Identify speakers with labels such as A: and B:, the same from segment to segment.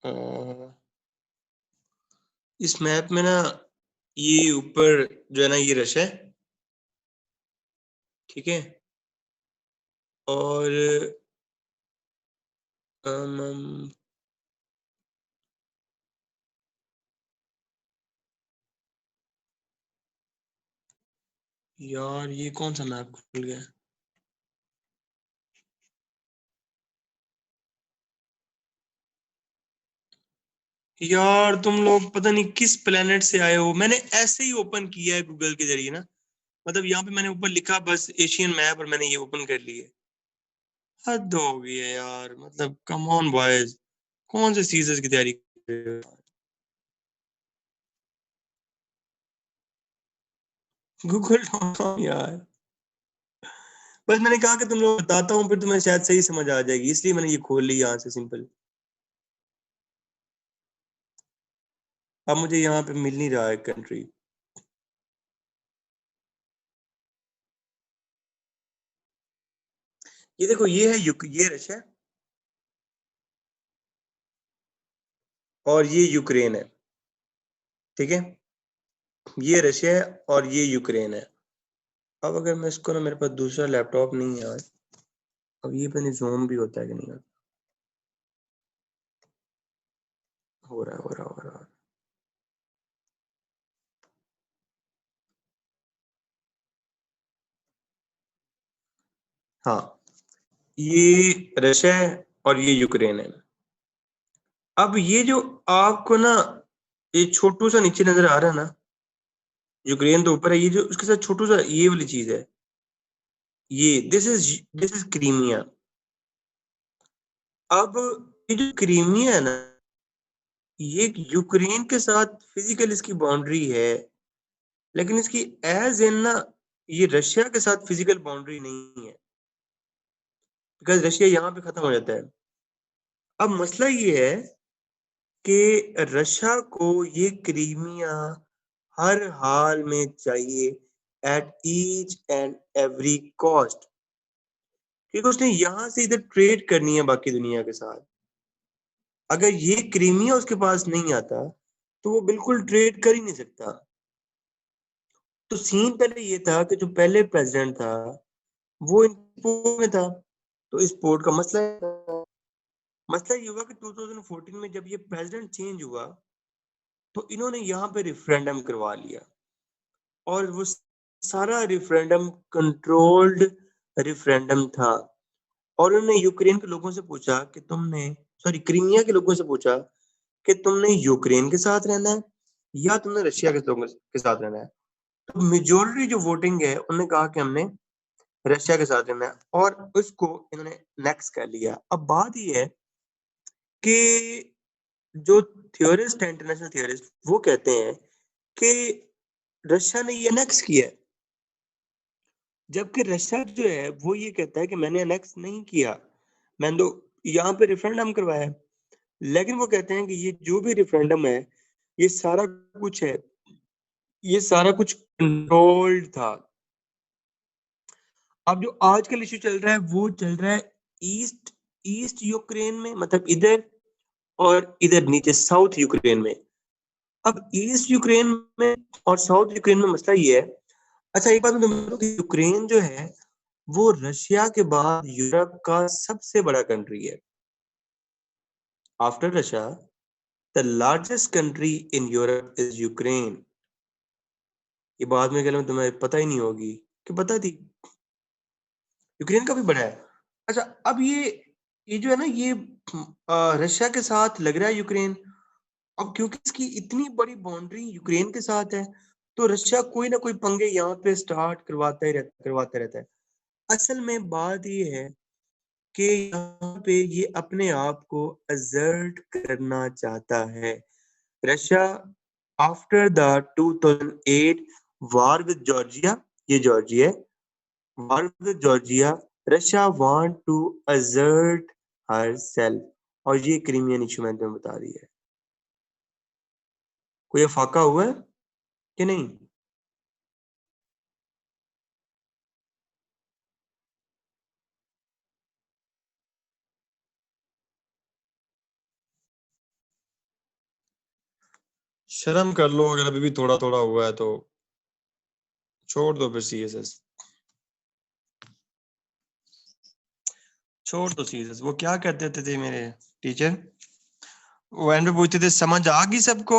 A: अ, इस मैप में ना ये ऊपर जो है ना ये रश है, ठीक है। और अम, यार ये कौन सा मैप खुल गया? यार तुम लोग पता नहीं किस प्लेनेट से आए हो। मैंने ऐसे ही ओपन किया है गूगल के जरिए ना, मतलब यहाँ पे मैंने ऊपर लिखा बस एशियन मैप और मैंने ये ओपन कर लिए। हद हो गई है यार, मतलब कम ऑन बॉयज, कौन से सीजन की तैयारी कर रहे हो? गूगल.com यार। बस मैंने कहा कि तुम लोग बताता हूँ फिर तुम्हें शायद सही समझ आ जाएगी, इसलिए मैंने ये खोल ली यहाँ से सिंपल। अब मुझे यहाँ पे मिल नहीं रहा है कंट्री। ये देखो, ये है ये रशिया है और ये यूक्रेन है, ठीक है। ये रशिया है और ये यूक्रेन है। अब अगर मैं इसको ना, मेरे पास दूसरा लैपटॉप नहीं है आज। अब ये पता नहीं जूम भी होता है कि नहीं होता। हो रहा है, हो रहा है, हो रहा है। हाँ, ये रशिया है और ये यूक्रेन है। अब ये जो आपको ना ये छोटू सा नीचे नजर आ रहा है ना, यूक्रेन तो ऊपर है, ये जो उसके साथ छोटू सा ये वाली चीज है, ये दिस इज क्रीमिया। अब ये जो क्रीमिया है ना, ये यूक्रेन के साथ फिजिकल इसकी बाउंड्री है, लेकिन इसकी एज इन ना ये रशिया के साथ फिजिकल बाउंड्री नहीं है, बिकॉज रशिया यहाँ पे खत्म हो जाता है। अब मसला ये है कि रशिया को ये क्रीमिया हर हाल में चाहिए, at each and every cost, क्योंकि उसने यहां से इधर ट्रेड करनी है बाकी दुनिया के साथ। अगर ये क्रीमिया उसके पास नहीं आता तो वो बिल्कुल ट्रेड कर ही नहीं सकता। तो सीन पहले ये था कि जो पहले प्रेसिडेंट था वो इन पोर्ट में था, तो इस पोर्ट का मसला था। मसला ये हुआ कि 2014 में जब ये प्रेसिडेंट चेंज हुआ तो इन्होंने यहाँ पे रिफरेंडम करवा लिया, और वो सारा रिफरेंडम कंट्रोल्ड रिफरेंडम था। और उन्होंने यूक्रेन के लोगों से पूछा कि तुमने, सॉरी क्रीमिया के लोगों से पूछा कि तुमने यूक्रेन के साथ रहना है या तुमने रशिया के लोगों के साथ रहना है। तो मेजोरिटी जो वोटिंग है उन्होंने कहा कि हमने रशिया के साथ रहना है, और उसको इन्होंने नेक्स्ट कर लिया। अब बात ये है कि जो थियोरिस्ट है, इंटरनेशनल थियोरिस्ट, वो कहते हैं कि रशिया ने ये नेक्स्ट किया है, जबकि रशिया जो है वो ये कहता है कि मैंने अनेक्स नहीं किया, मैंने तो यहाँ पे रेफरेंडम करवाया है। लेकिन वो कहते हैं कि ये जो भी रेफरेंडम है, ये सारा कुछ है, ये सारा कुछ कंट्रोल्ड था। अब जो आजकल इश्यू चल रहा है वो चल रहा है ईस्ट ईस्ट यूक्रेन में, मतलब इधर, और इधर नीचे साउथ यूक्रेन में। अब ईस्ट यूक्रेन में और साउथ यूक्रेन में मसला ये है। अच्छा एक बात मैं तुम्हें बताऊं कि यूक्रेन जो है वो रशिया के बाद यूरोप का सबसे बड़ा कंट्री है। After Russia, the largest country in Europe is Ukraine. ये बात में कहूँ तुम्हें पता ही नहीं होगी कि पता थी, यूक्रेन का भी बड़ा है। अच्छा, अब ये जो है ना ये रशिया के साथ लग रहा है यूक्रेन। अब क्योंकि इसकी इतनी बड़ी बाउंड्री यूक्रेन के साथ है, तो रशिया कोई ना कोई पंगे यहाँ पे स्टार्ट करवाता रहता है। असल में बात ये है कि यहाँ पे ये अपने आप को असर्ट करना चाहता है। Russia after the 2008 war with Georgia, ये जॉर्जिया है, war with Georgia, Russia want to assert herself, और ये क्रीमियन इशू मैंने तुम्हें बता दी है। कोई फाका हुआ है कि नहीं? शर्म कर लो, अगर अभी भी थोड़ा थोड़ा हुआ है तो छोड़ दो फिर सीएसएस। छोड़ दो सीएसएस। वो क्या कहते थे मेरे टीचर, वो एंड पे पूछते थे समझ आ गई सबको,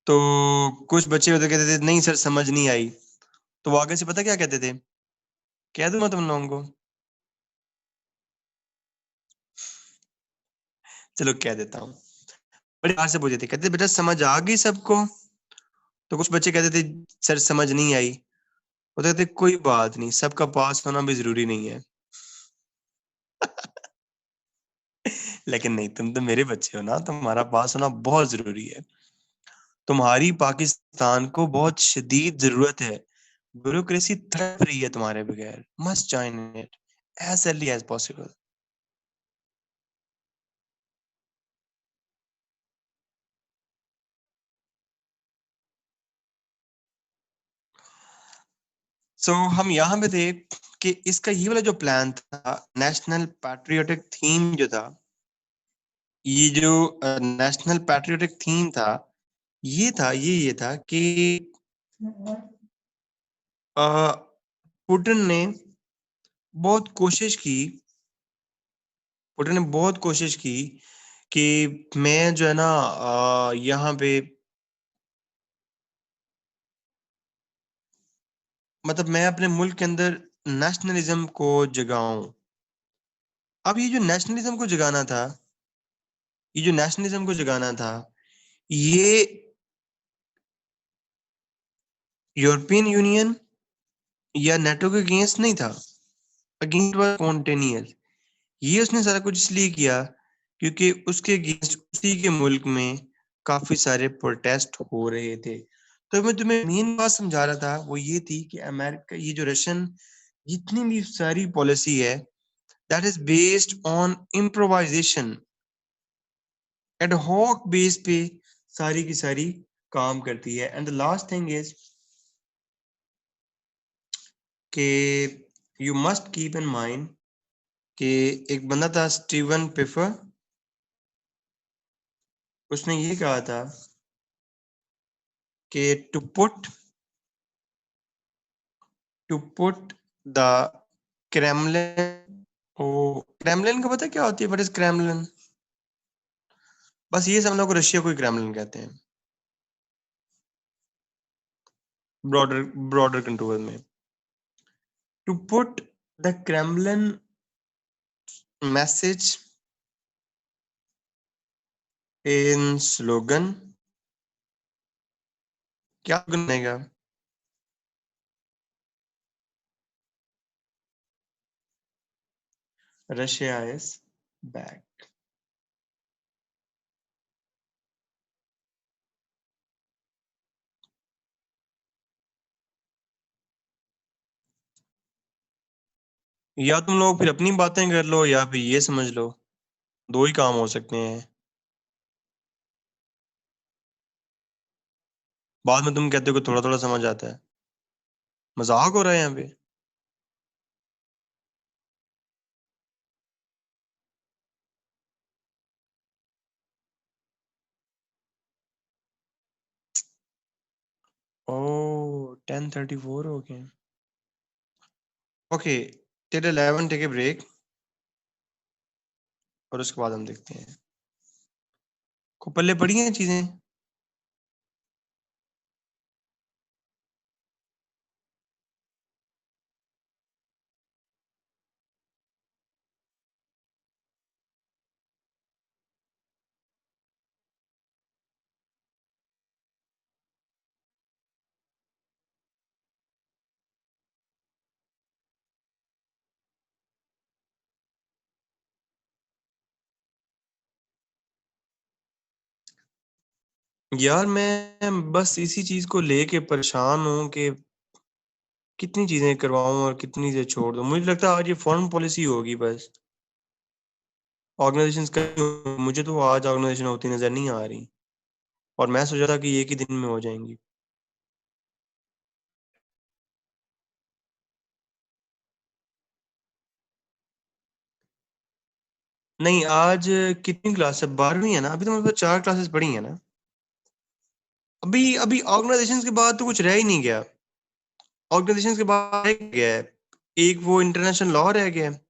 A: तो कुछ बच्चे होते कहते थे नहीं सर समझ नहीं आई, तो वो आगे से पता क्या कहते थे, कह दूं मैं तुम लोगों को, चलो कह देता हूँ। बड़े प्यार से पूछते थे, कहते थे बेटा समझ आ गई सबको, तो कुछ बच्चे कहते थे सर समझ नहीं आई, वो तो कहते कोई बात नहीं, सबका पास होना भी जरूरी नहीं है। लेकिन नहीं, तुम तो मेरे बच्चे हो ना, तुम्हारा पास होना बहुत जरूरी है। तुम्हारी पाकिस्तान को बहुत शदीद जरूरत है। ब्यूरोक्रेसी तड़प रही है तुम्हारे बगैर। Must join it as early as possible. So हम यहाँ पे थे कि इसका ये वाला जो प्लान था, नेशनल पैट्रियोटिक थीम जो था, ये जो नेशनल पैट्रियोटिक थीम था, ये था कि अ, पुतिन ने बहुत कोशिश की, पुतिन ने बहुत कोशिश की कि मैं जो है ना यहाँ पे, मतलब मैं अपने मुल्क के अंदर नेशनलिज्म को जगाऊं। अब ये जो नेशनलिज्म को जगाना था, ये जो नेशनलिज्म को जगाना था, ये यूरोपियन यूनियन या नेटो के अगेंस्ट नहीं था। Against was spontaneous. ये उसने सारा कुछ इसलिए किया क्योंकि उसके अगेंस्ट उसी के मुल्क में काफी सारे प्रोटेस्ट हो रहे थे। तो मैं तुम्हें मेन बात समझा रहा था, वो ये थी कि अमेरिका, ये जो रशियन जितनी भी सारी पॉलिसी है, that is based on improvisation, ad बेस पे सारी की सारी काम करती है। And the last thing is कि you must keep in mind कि एक बंदा था स्टीवन पिफर, उसने ये कहा था कि to put the Kremlin, oh Kremlin का पता है क्या होती है, व्हाट इज क्रेमलिन? बस ये समझ लो कि रशिया को ही क्रेमलिन कहते हैं, ब्रॉडर ब्रॉडर कंट्रोल में। To put the Kremlin message in slogan, क्या बनेगा? Russia is back. या तुम लोग फिर अपनी बातें कर लो या फिर ये समझ लो, दो ही काम हो सकते हैं। बाद में तुम कहते हो कि थोड़ा थोड़ा समझ आता है। मजाक हो रहा है यहाँ पे। ओ 10:34 हो गए। Okay, till 11 take a break, और उसके बाद हम देखते हैं। को पल्ले पड़ी हैं चीजें। यार मैं बस इसी चीज को लेके परेशान हूँ कि कितनी चीजें करवाऊं और कितनी चीजें छोड़ दूं। मुझे लगता है आज ये फॉरेन पॉलिसी होगी बस, ऑर्गेनाइजेशंस का। मुझे तो आज ऑर्गेनाइजेशन होती नजर नहीं आ रही, और मैं सोचा था कि एक ही दिन में हो जाएंगी। नहीं, आज कितनी क्लास है? 12वीं है ना? अभी तो मेरे पास 4 क्लासेस पढ़ी है ना। अभी अभी ऑर्गेनाइजेशन के बाद तो कुछ रह ही नहीं गया। ऑर्गेनाइजेशन के बाद रह गया है, एक वो इंटरनेशनल लॉ रह गया है,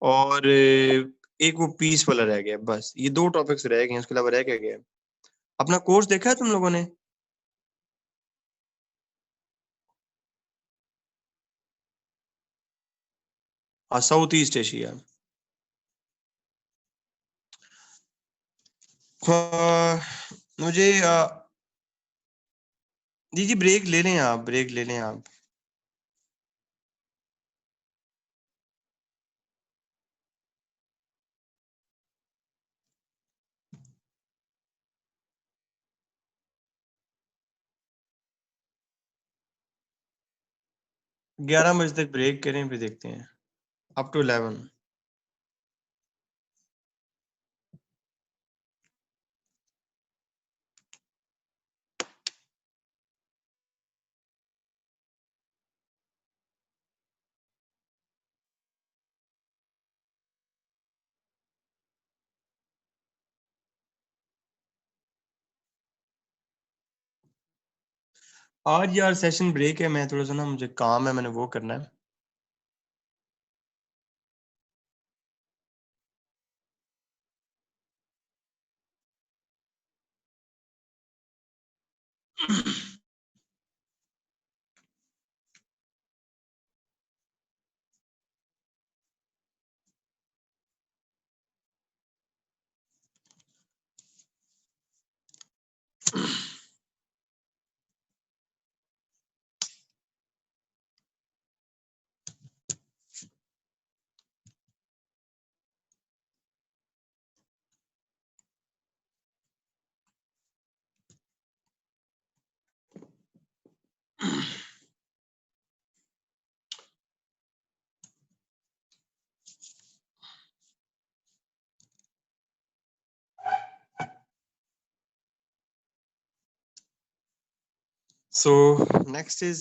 A: और एक वो पीस वाला रह गया है। बस ये दो टॉपिक्स रह गए हैं, उसके अलावा रह क्या गया है? अपना कोर्स देखा है तुम लोगों ने? हाँ, साउथ ईस्ट एशिया। मुझे जी जी, ब्रेक ले लें आप, ब्रेक ले लें आप। 11 बजे तक ब्रेक करें, फिर देखते हैं। Up to 11। आज यार सेशन ब्रेक है, मैं थोड़ा सा ना, मुझे काम है, मैंने वो करना है। So next is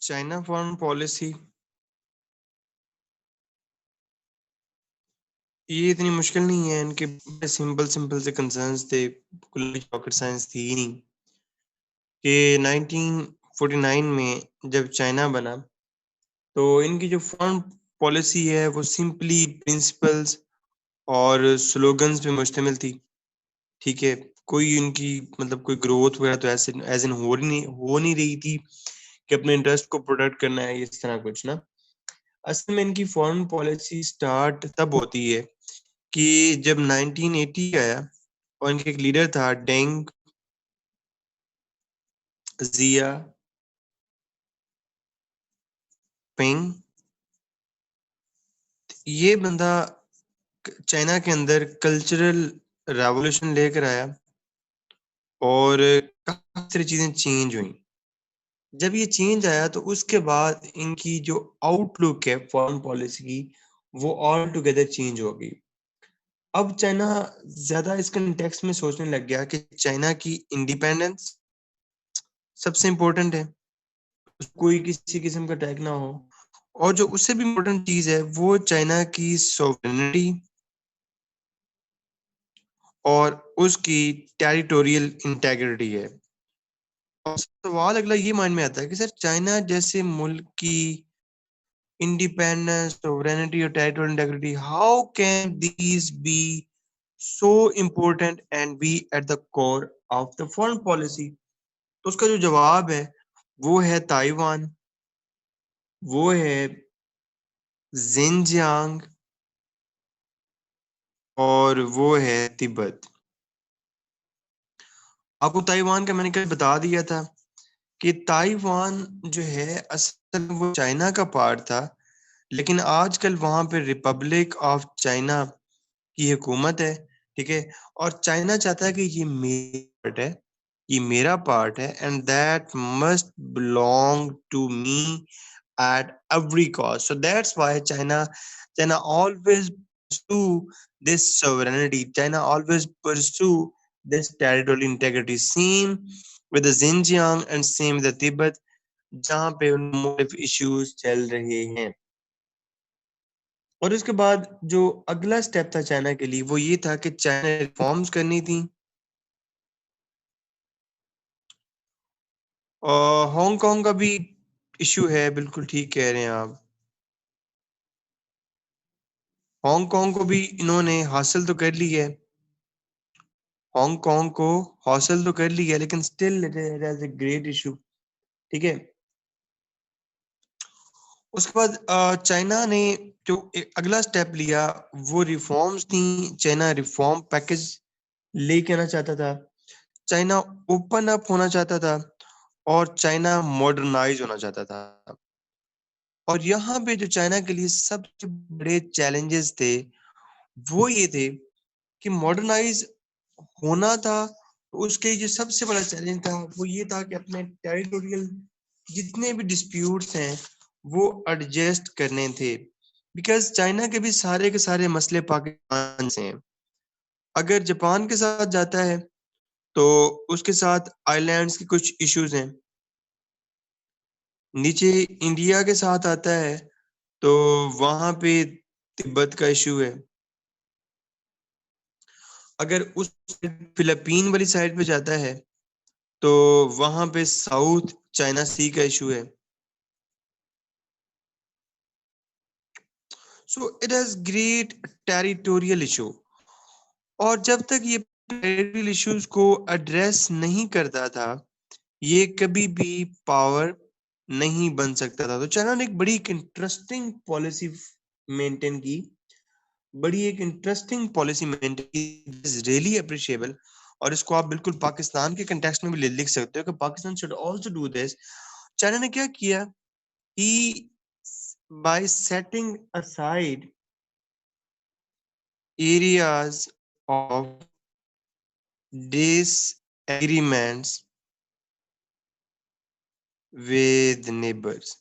A: China foreign policy. ये इतनी मुश्किल नहीं है, इनके सिंपल सिंपल से कंसर्न्स थे, कोई रॉकेट साइंस थी ही नहीं। कि 1949 में जब चाइना बना, तो इनकी जो फॉरेन पॉलिसी है वो सिंपली प्रिंसिपल्स और स्लोगन्स पे मुश्तमिल थी। ठीक है, कोई इनकी मतलब कोई ग्रोथ वगैरह तो ऐसे एज इन हो नहीं रही थी कि अपने इंटरेस्ट को प्रोटेक्ट करना है, इस तरह कुछ ना। असल में इनकी फॉरेन पॉलिसी स्टार्ट तब होती है कि जब 1980 आया, और इनके एक लीडर था डेंग जिया पिंग। ये बंदा चाइना के अंदर कल्चरल रेवोल्यूशन लेकर आया, और काफी सारी चीजें चेंज हुई। जब ये चेंज आया तो उसके बाद इनकी जो आउटलुक है फॉरेन पॉलिसी की, वो ऑल टुगेदर चेंज हो गई। अब चाइना ज्यादा इस कंटेक्स्ट में सोचने लग गया कि चाइना की इंडिपेंडेंस सबसे इम्पोर्टेंट है, कोई किसी किस्म का अटैक ना हो। और जो उससे भी इम्पोर्टेंट चीज है वो चाइना की सोवरेनिटी और उसकी टेरिटोरियल इंटेग्रिटी है। और सवाल अगला ये माइंड में आता है कि सर, चाइना जैसे मुल्क की इंडिपेंडेंस, सोवरेनिटी और territorial integrity, how can these be so important and be at the core of the foreign policy? तो उसका जो जवाब है वो है ताइवान, वो है जिनजियांग, और वो है तिब्बत। आपको ताइवान का मैंने कल बता दिया था कि ताइवान जो है असल में वो चाइना का पार्ट था, लेकिन आजकल वहां पे रिपब्लिक ऑफ चाइना की हुकूमत है। ठीक है, और चाइना चाहता है कि ये मेरा पार्ट है, ये मेरा पार्ट है, and that must belong to me at every cost. So that's why China always pursue this sovereignty. China always pursue this territorial integrity. Same with the Xinjiang and same with the Tibet, जहाँ पे मुख्तलिफ issues चल रहे हैं। और उसके बाद जो अगला स्टेप था चाइना के लिए, वो ये था कि चाइना रिफॉर्म्स करनी थी। हांगकांग का भी इश्यू है, बिल्कुल ठीक कह रहे हैं आप। हांगकांग को भी इन्होंने हासिल तो कर ली है, हांगकांग को हासिल तो कर ली है, लेकिन still it has a great issue. ठीक है। उसके बाद चाइना ने जो अगला स्टेप लिया वो रिफॉर्म्स थी। चाइना रिफॉर्म पैकेज लेके आना चाहता था, चाइना ओपन अप होना चाहता था, और चाइना मॉडर्नाइज होना चाहता था। और यहाँ पे जो चाइना के लिए सबसे बड़े चैलेंजेस थे वो ये थे कि मॉडर्नाइज होना था। तो उसके जो सबसे बड़ा चैलेंज था वो ये था कि अपने टेरिटोरियल जितने भी डिस्प्यूट्स हैं वो एडजस्ट करने थे, बिकॉज चाइना के भी सारे के सारे मसले पाकिस्तान से हैं। अगर जापान के साथ जाता है तो उसके साथ आइलैंड्स के कुछ इश्यूज हैं, नीचे इंडिया के साथ आता है तो वहां पे तिब्बत का इशू है। अगर उस फिलीपीन वाली साइड पे जाता है तो वहां पे साउथ चाइना सी का इशू है। So it has great territorial issue, और जब तक ये टेरिटोरियल इश्यूज को एड्रेस नहीं करता था ये कभी भी पावर नहीं बन सकता था। तो चाइना ने एक बड़ी इंटरेस्टिंग पॉलिसी मेंटेन की, बड़ी एक इंटरेस्टिंग पॉलिसी मेंटेन की, इज रियली अप्रिशिएबल। और इसको आप बिल्कुल पाकिस्तान के कंटेक्स्ट में भी लिख सकते हो कि Pakistan should also do this. China ने क्या किया, he by setting aside areas of disagreements with neighbors,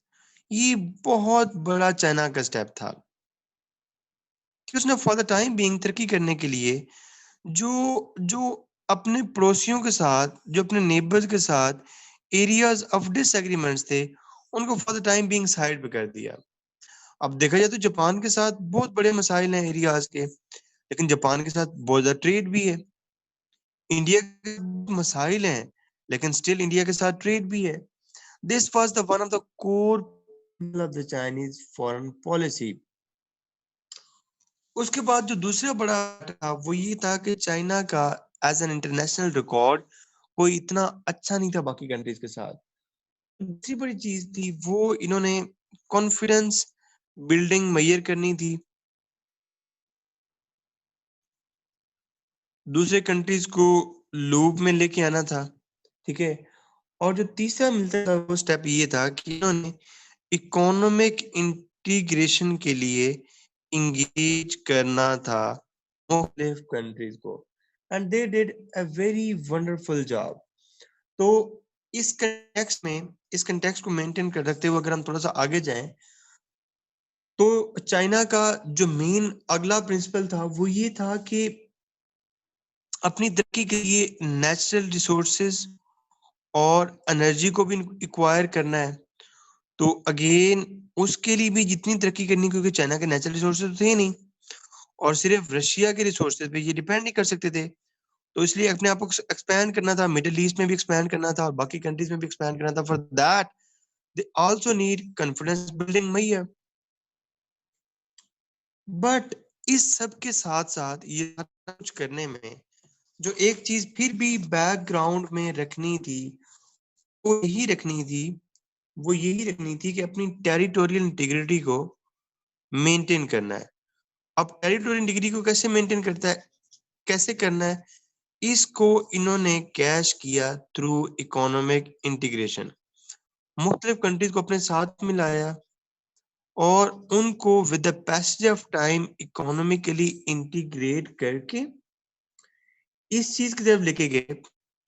A: ये बहुत बड़ा चाइना का स्टेप था कि उसने फॉर द टाइम बीइंग तरक्की करने के लिए जो जो अपने पड़ोसियों के साथ, जो अपने नेबर्स के साथ एरियाज ऑफ डिसएग्रीमेंट्स थे उनको for the time being side पे कर दिया। अब देखा जाए तो जापान के साथ बहुत बड़े मसाइल हैं एरियाज के, लेकिन जापान के साथ बहुत ज्यादा ट्रेड भी है। इंडिया के मसाइल हैं लेकिन स्टिल इंडिया के साथ ट्रेड भी है। This was the one of the core of the Chinese foreign policy. उसके बाद जो दूसरा बड़ा था वो ये था कि चाइना का एज एन इंटरनेशनल रिकॉर्ड कोई इतना अच्छा नहीं था बाकी कंट्रीज के साथ। दूसरी बड़ी चीज थी वो इन्होंने कॉन्फिडेंस बिल्डिंग मैयर करनी थी, दूसरे कंट्रीज को लूप में लेके आना था। ठीक है। और जो तीसरा मिलता था वो स्टेप ये था कि इन्होंने इकोनॉमिक इंटीग्रेशन के लिए इंगेज करना था मुख्तलिफ कंट्रीज को, and they did a very wonderful job. तो इस कंटेक्स्ट को मेंटेन कर रखते हुए अगर हम थोड़ा सा आगे जाएं तो चाइना का जो मेन अगला प्रिंसिपल था वो ये था कि अपनी तरक्की के लिए नेचुरल रिसोर्सेज और एनर्जी को भी एक्वायर करना है। तो अगेन उसके लिए भी जितनी तरक्की करनी, क्योंकि चाइना के नेचुरल रिसोर्सेज तो थे नहीं और सिर्फ रशिया के रिसोर्सेज पे ये डिपेंड नहीं कर सकते थे। तो इसलिए अपने आप को एक्सपैंड करना था, मिडिल ईस्ट में भी एक्सपैंड करना था और बाकी कंट्रीज में भी एक्सपैंड करना था। For that they also need confidence building मैया। बट इस सब के साथ साथ ये कुछ करने में जो एक चीज फिर भी बैकग्राउंड में रखनी थी वो यही रखनी थी वो यही रखनी थी कि अपनी टेरिटोरियल इंटीग्रिटी को मेंटेन करना है। अब टेरिटोरियल इंटीग्रिटी को कैसे मेंटेन करता है, कैसे करना है, इसको इन्होंने कैश किया थ्रू इकोनॉमिक इंटीग्रेशन। मुख्तलिफ कंट्रीज को अपने साथ मिलाया और उनको with the passage of time economically integrate करके इस चीज की तरफ लेके गए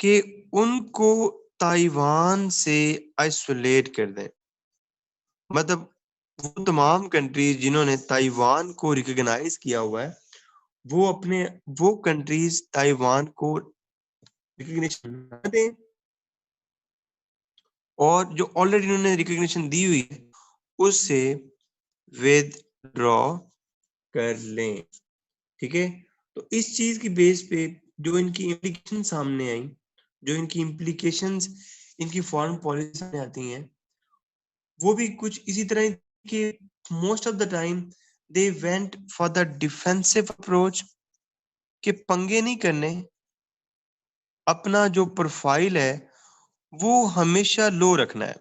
A: कि उनको ताइवान से आइसोलेट कर दें। मतलब वो तमाम कंट्रीज जिन्होंने ताइवान को रिकॉग्नाइज किया हुआ है वो अपने वो कंट्रीज ताइवान को रिकॉग्निशन दें, और जो ऑलरेडी इन्होंने रिकॉग्निशन दी हुई है उससे विदड्रॉ कर लें। ठीक है। तो इस चीज की बेस पे जो इनकी इम्प्लीकेशन सामने आई, जो इनकी इम्प्लीकेशंस इनकी फॉरेन पॉलिसी आती हैं, वो भी कुछ इसी तरह के most of the time they went for the defensive approach, के पंगे नहीं करने, अपना जो प्रोफाइल है वो हमेशा लो रखना है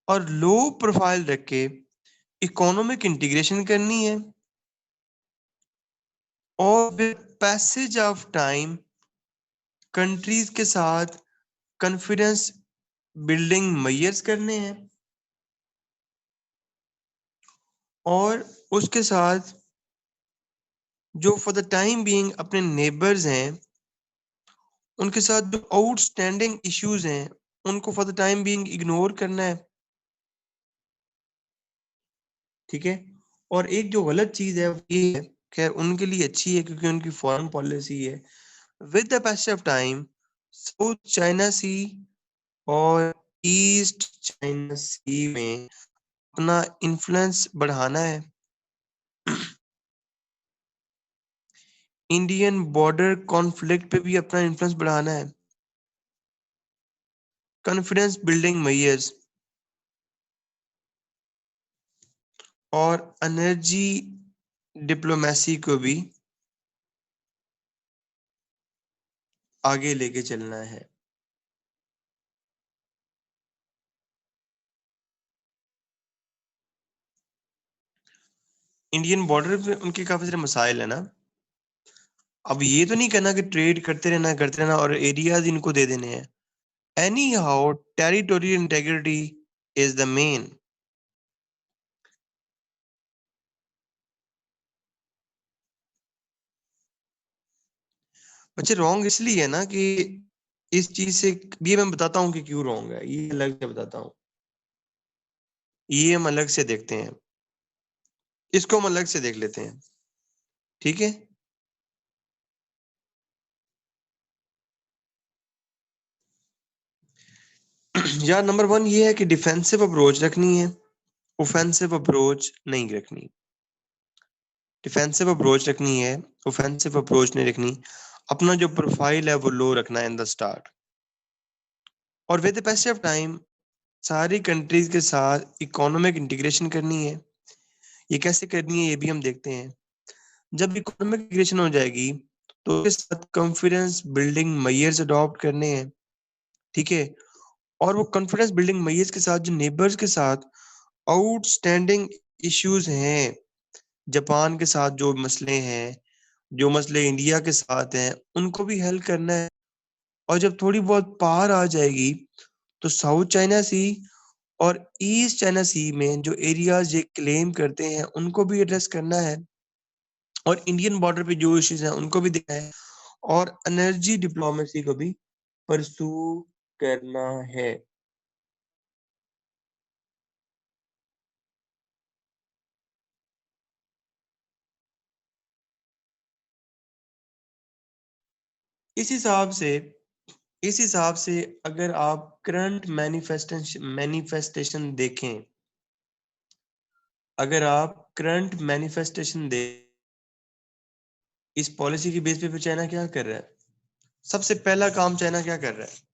A: और लो प्रोफाइल रख के इकोनॉमिक इंटीग्रेशन करनी है और with passage of time countries के साथ कॉन्फिडेंस बिल्डिंग मेजर्स करने हैं और उसके साथ जो फॉर द टाइम बीइंग अपने नेबर्स हैं उनके साथ जो आउटस्टैंडिंग इश्यूज हैं उनको for the time being ignore करना है, ठीक है। और एक जो गलत चीज है वो ये है, खैर उनके लिए अच्छी है क्योंकि उनकी फॉरेन पॉलिसी है, with the passage of time South China Sea और ईस्ट चाइना सी में अपना इन्फ्लुएंस बढ़ाना है, इंडियन बॉर्डर कॉन्फ्लिक्ट पे भी अपना इन्फ्लुएंस बढ़ाना है, कॉन्फिडेंस बिल्डिंग मेजर्स और एनर्जी डिप्लोमेसी को भी आगे लेके चलना है। इंडियन बॉर्डर पे उनके काफी सारे मसाइल है ना, अब ये तो नहीं करना कि ट्रेड करते रहना और एरियाज इनको दे देने हैं, any how territorial integrity is the main. बच्चे रॉन्ग इसलिए है ना कि इस चीज से, ये मैं बताता हूँ कि क्यों रॉन्ग है, ये अलग से बताता हूँ, ये हम अलग से देखते हैं, इसको हम अलग से देख लेते हैं, ठीक है। यार नंबर वन ये है कि डिफेंसिव अप्रोच रखनी है, ऑफेंसिव अप्रोच नहीं रखनी, डिफेंसिव अप्रोच रखनी है, ऑफेंसिव अप्रोच नहीं रखनी, अपना जो प्रोफाइल है वो लो रखना है इन द स्टार्ट और with the passage of time सारी कंट्रीज के साथ इकोनॉमिक इंटीग्रेशन करनी है। ये कैसे करनी है ये भी हम देखते हैं, जब इकोनॉमिक इंटीग्रेशन हो जाएगी तो उसके साथ कॉन्फिडेंस बिल्डिंग मेजर्स अडॉप्ट करने हैं, ठीक है। और वो कॉन्फिडेंस बिल्डिंग मेजर्स के साथ जो नेबर्स के साथ आउटस्टैंडिंग इश्यूज हैं, जापान के साथ जो मसले हैं, जो मसले इंडिया के साथ हैं, उनको भी हल करना है। और जब थोड़ी बहुत पार आ जाएगी तो साउथ चाइना सी और ईस्ट चाइना सी में जो एरियाज ये क्लेम करते हैं उनको भी एड्रेस करना है और इंडियन बॉर्डर पे जो इश्यूज हैं उनको भी देखना है और एनर्जी डिप्लोमेसी को भी परसू करना है। इस हिसाब से इस हिसाब से अगर आप करंट मैनिफेस्टेशन देखें, अगर आप करंट मैनिफेस्टेशन दे, इस पॉलिसी की बेस पे फिर चाइना क्या कर रहा है, सबसे पहला काम चाइना क्या कर रहा है,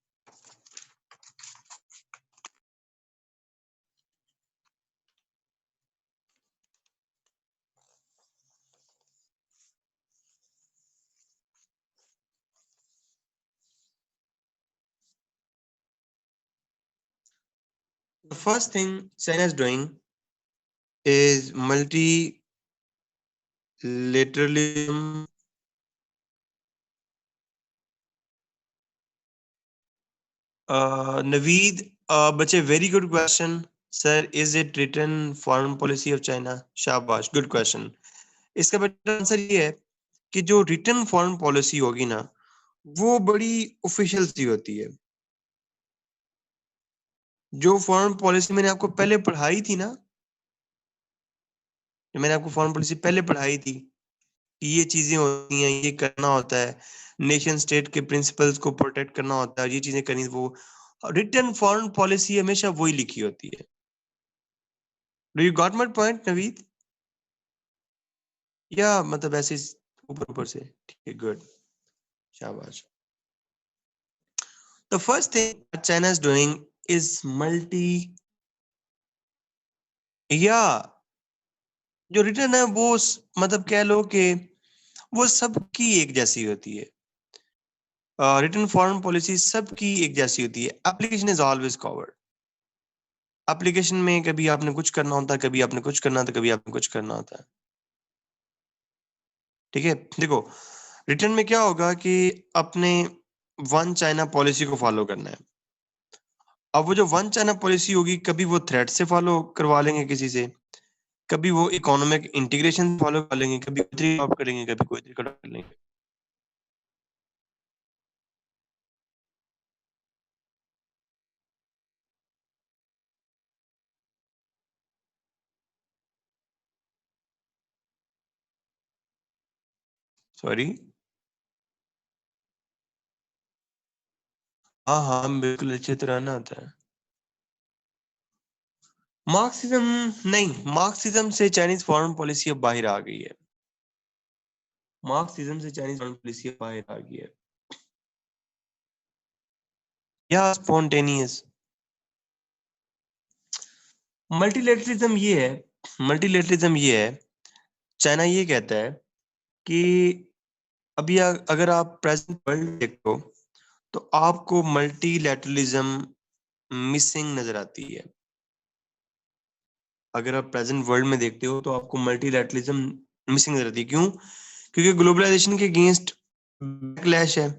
A: the first thing China is doing is multilateralism. Naveed, बच्चे very good question. Sir, is it written foreign policy of China? शाबाश, good question. इसका बेटा आंसर ये है कि जो रिटर्न फॉरेन पॉलिसी होगी ना वो बड़ी ऑफिशियल सी होती है। जो फॉरेन पॉलिसी मैंने आपको पहले पढ़ाई थी ना, जो मैंने आपको फॉरेन पॉलिसी पहले पढ़ाई थी कि ये चीजें होती हैं, ये करना होता है, नेशन स्टेट के प्रिंसिपल्स को प्रोटेक्ट करना होता है, ये चीजें करनी, वो रिटर्न फॉरेन पॉलिसी हमेशा वही लिखी होती है। Do you got my point Naveed? या मतलब ऐसे ऊपर ऊपर से, ठीक है, गुड, शाबाश। The first thing that China is doing is multi, या जो रिटर्न है वो मतलब कह लो कि वो सबकी एक जैसी होती है। रिटर्न फॉरेन पॉलिसी सबकी एक जैसी होती है। Application is always covered. Application में कभी आपने कुछ करना होता है, कभी आपने कुछ करना होता है, कभी आपने कुछ करना होता है। ठीक है, देखो रिटर्न में क्या होगा कि अपने वन चाइना पॉलिसी को फॉलो करना है। अब वो जो वन चाइना पॉलिसी होगी, कभी वो थ्रेड से फॉलो करवा लेंगे किसी से, कभी वो इकोनॉमिक इंटीग्रेशन फॉलो कर लेंगे, कभी कोई तरीका अडॉप्ट करेंगे, कभी कोई तरीका अडॉप्ट कर लेंगे। सॉरी। हाँ हाँ, बिल्कुल अच्छी तरह ना आता है। मार्क्सिज्म नहीं, मार्क्सिज्म से चाइनीज फॉरेन पॉलिसी अब बाहर आ गई है। मार्क्सिज्म से चाइनीज फॉरेन पॉलिसी अब बाहर आ गई है। या स्पॉन्टेनियस मल्टीलेटरिज्म ये है, मल्टीलेटरिज्म ये है, चाइना ये कहता है कि अभी अगर आप प्रेजेंट वर्ल्ड देखो तो आपको मल्टीलैटरलिज्म मिसिंग नजर आती है। अगर आप प्रेजेंट वर्ल्ड में देखते हो तो आपको मल्टीलैटरलिज्म मिसिंग नजर आती है। क्यों? क्योंकि ग्लोबलाइजेशन के अगेंस्ट बैकलैश है।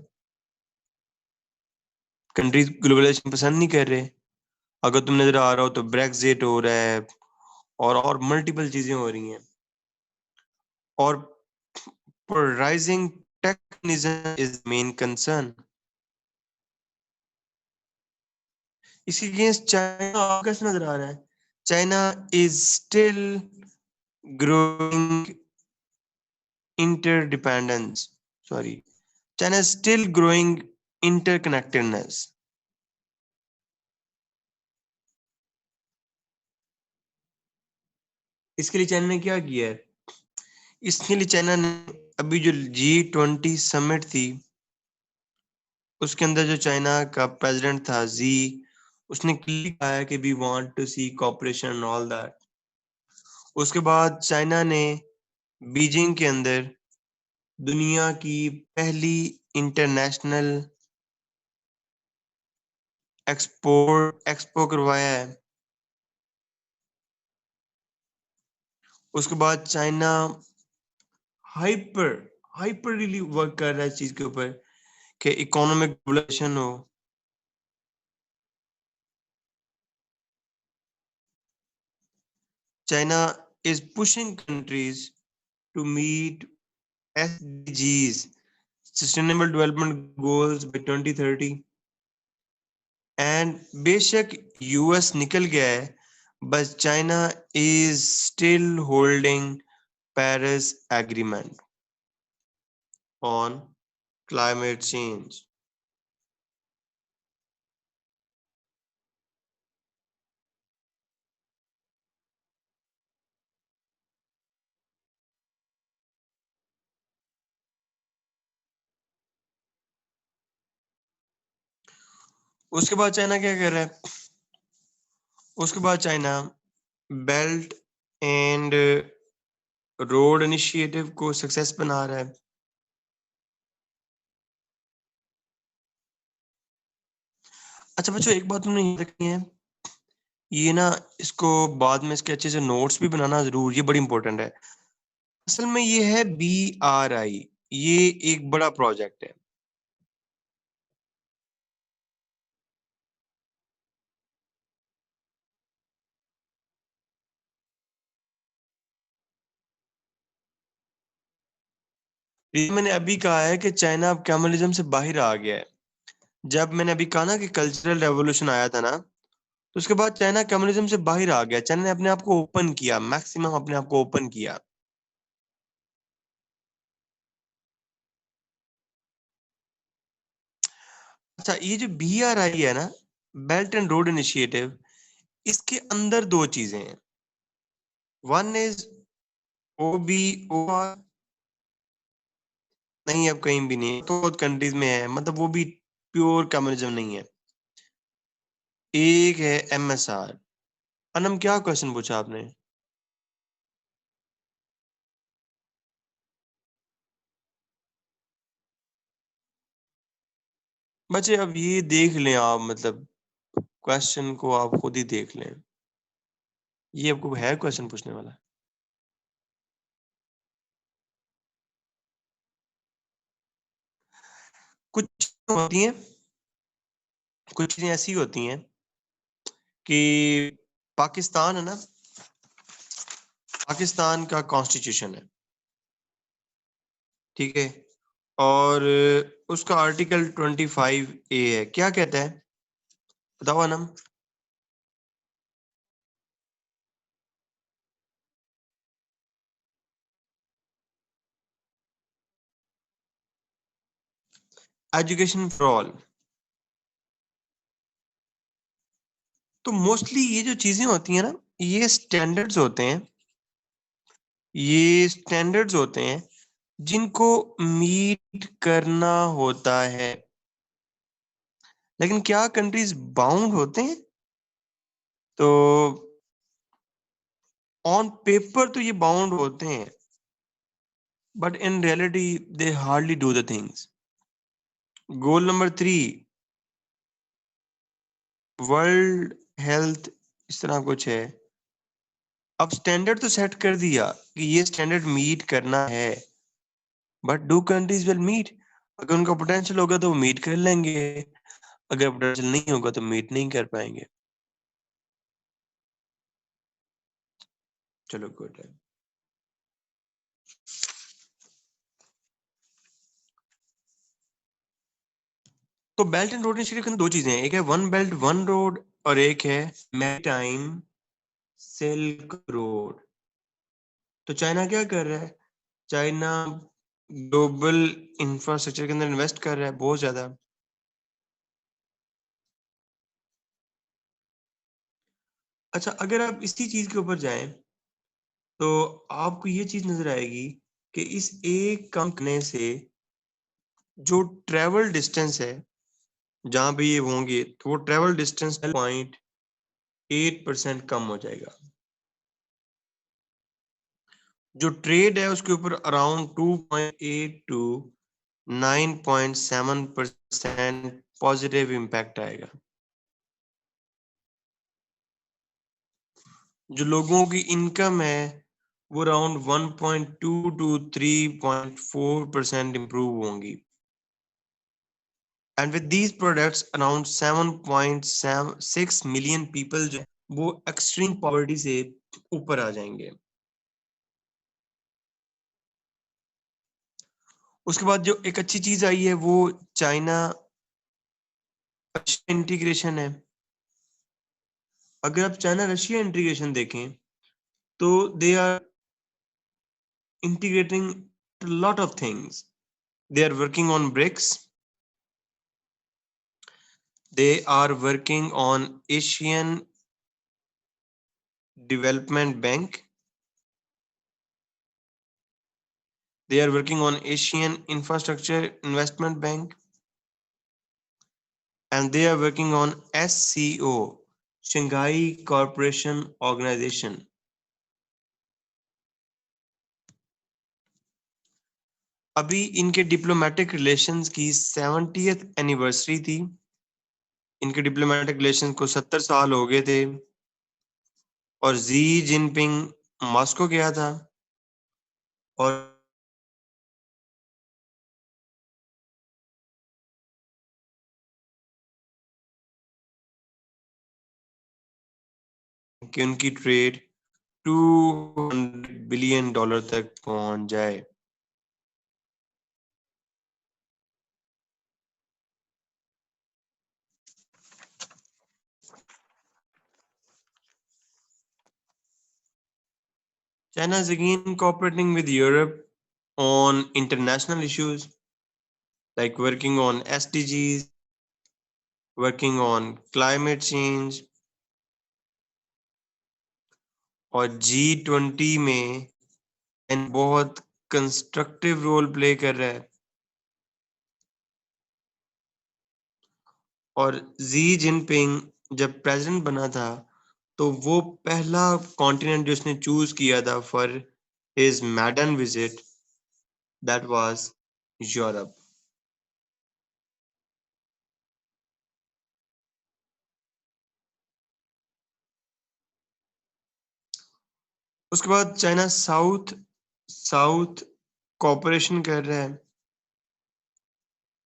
A: कंट्रीज ग्लोबलाइजेशन पसंद नहीं कर रहे। अगर तुम नजर आ रहा हो तो ब्रेक्सिट हो रहा है, और मल्टीपल चीजें हो रही हैं, और राइजिंग टेक्निज्म इज मेन कंसर्न। इसके अगेंस्ट चाइना आपको कैसे नजर आ रहा है? China is still growing interdependence, sorry, China is still growing interconnectedness. इसके लिए चाइना ने क्या किया है? इसके लिए चाइना ने अभी जो G20 समिट थी, उसके अंदर जो चाइना का प्रेसिडेंट था जी, उसने क्लियर कहा है कि we want to see cooperation and all that. उसके बाद चाइना ने बीजिंग के अंदर दुनिया की पहली इंटरनेशनल एक्सपो करवाया है। उसके बाद चाइना हाइपर हाइपरली वर्क कर रहा है इस चीज के ऊपर कि इकोनॉमिक ग्लोबलाइजेशन हो। China is pushing countries to meet SDGs, sustainable development goals by 2030। And बेशक यूएस निकल गया है, but China is still holding Paris agreement on climate change. उसके बाद चाइना क्या कर रहा है? उसके बाद China belt and road initiative को सक्सेस बना रहा है। अच्छा बच्चों, एक बात तुमने याद रखनी है, ये ना, इसको बाद में इसके अच्छे से नोट्स भी बनाना जरूर, ये बड़ी इंपॉर्टेंट है। असल में ये है BRI, ये एक बड़ा प्रोजेक्ट है। ये मैंने अभी कहा है कि चाइना अब कैमलिज्म से बाहर आ गया है। जब मैंने अभी कहा ना कि कल्चरल रेवोल्यूशन आया था ना, तो उसके बाद चाइना कम्युनिज्म से बाहर आ गया। चाइना ने अपने आप को ओपन किया, मैक्सिमम अपने आप को ओपन किया। अच्छा, ये जो BRI है ना, बेल्ट एंड रोड इनिशिएटिव, इसके अंदर दो चीजें हैं। One is OBOR। नहीं, अब कहीं भी नहीं है, तो बहुत कंट्रीज में है, मतलब वो भी प्योर कम्युनिज्म नहीं है। एक है MSR। अनम क्या क्वेश्चन पूछा आपने? बच्चे अब ये देख लें आप, मतलब क्वेश्चन को आप खुद ही देख लें। ये आपको है क्वेश्चन पूछने वाला? कुछ होती हैं, कुछ चीजें ऐसी होती हैं कि पाकिस्तान है ना, पाकिस्तान का कॉन्स्टिट्यूशन है, ठीक है, और उसका आर्टिकल 25A है, क्या कहता है बताओ अनम? Education for all. तो मोस्टली ये जो चीजें होती हैं ना, ये स्टैंडर्ड्स होते हैं, ये स्टैंडर्ड्स होते हैं जिनको मीट करना होता है। लेकिन क्या कंट्रीज बाउंड होते हैं? तो ऑन पेपर तो ये बाउंड होते हैं, but in reality they hardly do the things. Goal number 3, world health, इस तरह कुछ है। अब स्टैंडर्ड तो सेट कर दिया कि ये स्टैंडर्ड मीट करना है, but do countries will meet? अगर उनका पोटेंशियल होगा तो वो मीट कर लेंगे, अगर पोटेंशियल नहीं होगा तो मीट नहीं कर पाएंगे। चलो गुड है। तो बेल्ट एंड रोड इनिशिएटिव के अंदर दो चीजें हैं, एक है वन बेल्ट वन रोड और एक है मैरीटाइम सिल्क रोड। तो चाइना क्या कर रहा है? चाइना ग्लोबल इंफ्रास्ट्रक्चर के अंदर इन्वेस्ट कर रहा है बहुत ज्यादा। अच्छा, अगर आप इसी चीज के ऊपर जाएं तो आपको ये चीज नजर आएगी कि इस एक काम करने से जो ट्रेवल डिस्टेंस है, जहां भी ये होंगे तो वो ट्रेवल डिस्टेंस 0.8% कम हो जाएगा। जो ट्रेड है उसके ऊपर अराउंड 2.8 टू 9.7% पॉजिटिव इम्पैक्ट आएगा। जो लोगों की इनकम है वो अराउंड 1.2 टू 3.4% इम्प्रूव होंगी। And with these products around 7.6 million people जो है वो एक्सट्रीम पॉवर्टी से ऊपर आ जाएंगे। उसके बाद जो एक अच्छी चीज आई है वो चाइना इंटीग्रेशन है। अगर आप चाइना रशिया इंटीग्रेशन देखें तो they are integrating a lot of things. They are working on BRICS. They are working on Asian Development Bank. They are working on Asian Infrastructure Investment Bank. And they are working on SCO, Shanghai Cooperation Organization. अभी इनके diplomatic relations की 70th anniversary थी। इनके diplomatic relations को 70 साल हो गए थे और जी जिनपिंग मॉस्को गया था और कि उनकी ट्रेड $200 बिलियन तक पहुंच जाए। China is again cooperating with Europe on international issues like working on SDGs, working on climate change, और G20 में बहुत कंस्ट्रक्टिव रोल प्ले कर रहा है। और जी जिनपिंग जब प्रेसिडेंट बना था तो वो पहला कॉन्टिनेंट जो उसने चूज किया था for his मैडन visit that was Europe. उसके बाद चाइना साउथ साउथ कॉपरेशन कर रहा है।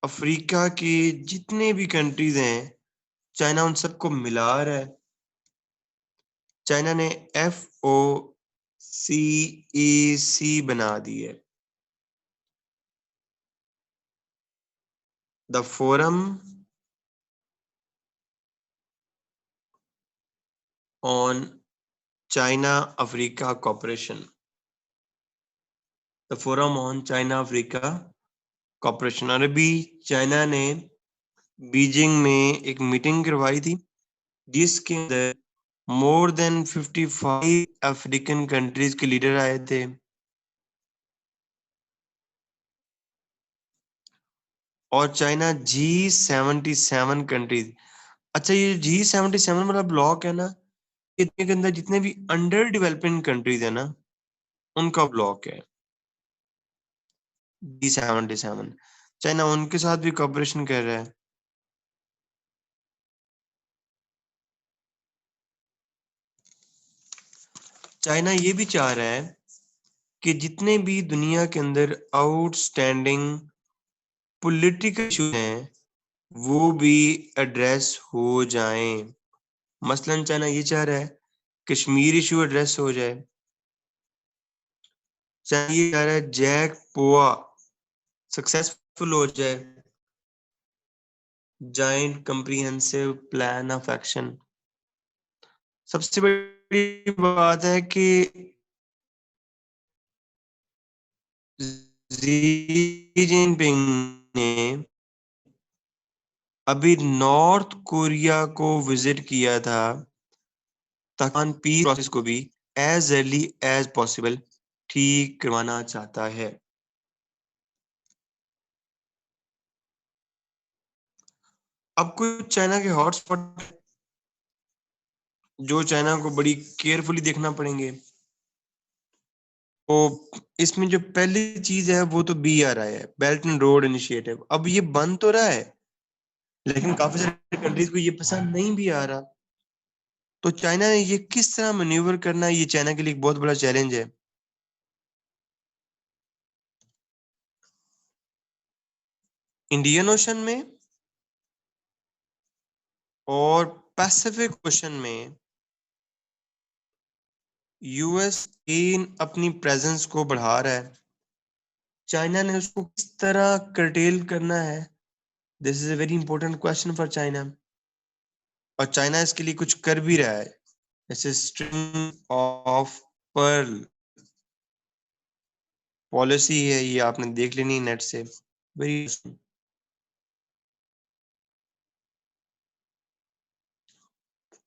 A: अफ्रीका के जितने भी कंट्रीज हैं चाइना उन सबको मिला रहा है। चाइना ने FOCEC बना दी है, the forum on China Africa cooperation. The forum on China Africa cooperation. और अभी चाइना ने बीजिंग में एक मीटिंग करवाई थी जिसके अंदर मोर देन 55 अफ्रीकन कंट्रीज के लीडर आए थे। और चाइना G77 कंट्रीज। अच्छा, ये G77 वाला ब्लॉक है ना, इतने के अंदर जितने भी अंडर डेवलपिंग कंट्रीज है ना उनका ब्लॉक है G77। चाइना उनके साथ भी कॉपरेशन कर रहा है। चाइना ये भी चाह रहा है कि जितने भी दुनिया के अंदर आउटस्टैंडिंग पॉलिटिकल इशू हैं वो भी एड्रेस हो जाएं। मसलन चाइना ये चाह रहा है कश्मीर इशू एड्रेस हो जाए। चाइना ये चाह रहा है जैक पोआ सक्सेसफुल हो जाए, giant comprehensive plan of action. सबसे बड़ी बात है कि जी जिनपिंग ने अभी नॉर्थ कोरिया को विजिट किया था ताकि पीस प्रोसेस को भी एज अर्ली एज पॉसिबल ठीक करवाना चाहता है। अब कुछ चाइना के हॉटस्पॉट जो चाइना को बड़ी केयरफुली देखना पड़ेंगे। तो इसमें जो पहली चीज है वो तो BRI है, बेल्ट एंड रोड इनिशिएटिव। अब ये बन तो रहा है लेकिन काफी सारी कंट्रीज को ये पसंद नहीं भी आ रहा। तो चाइना ने ये किस तरह मैन्यूवर करना है, ये चाइना के लिए एक बहुत बड़ा चैलेंज है। इंडियन ओशन में और पैसिफिक ओशन में यूएस इन अपनी प्रेजेंस को बढ़ा रहा है। चाइना ने उसको किस तरह कर्टेल करना है, this is a very important question for China. और चाइना इसके लिए कुछ कर भी रहा है, जैसे स्ट्रिंग ऑफ पर्ल पॉलिसी है, ये आपने देख लेनी नेट से, वेरी।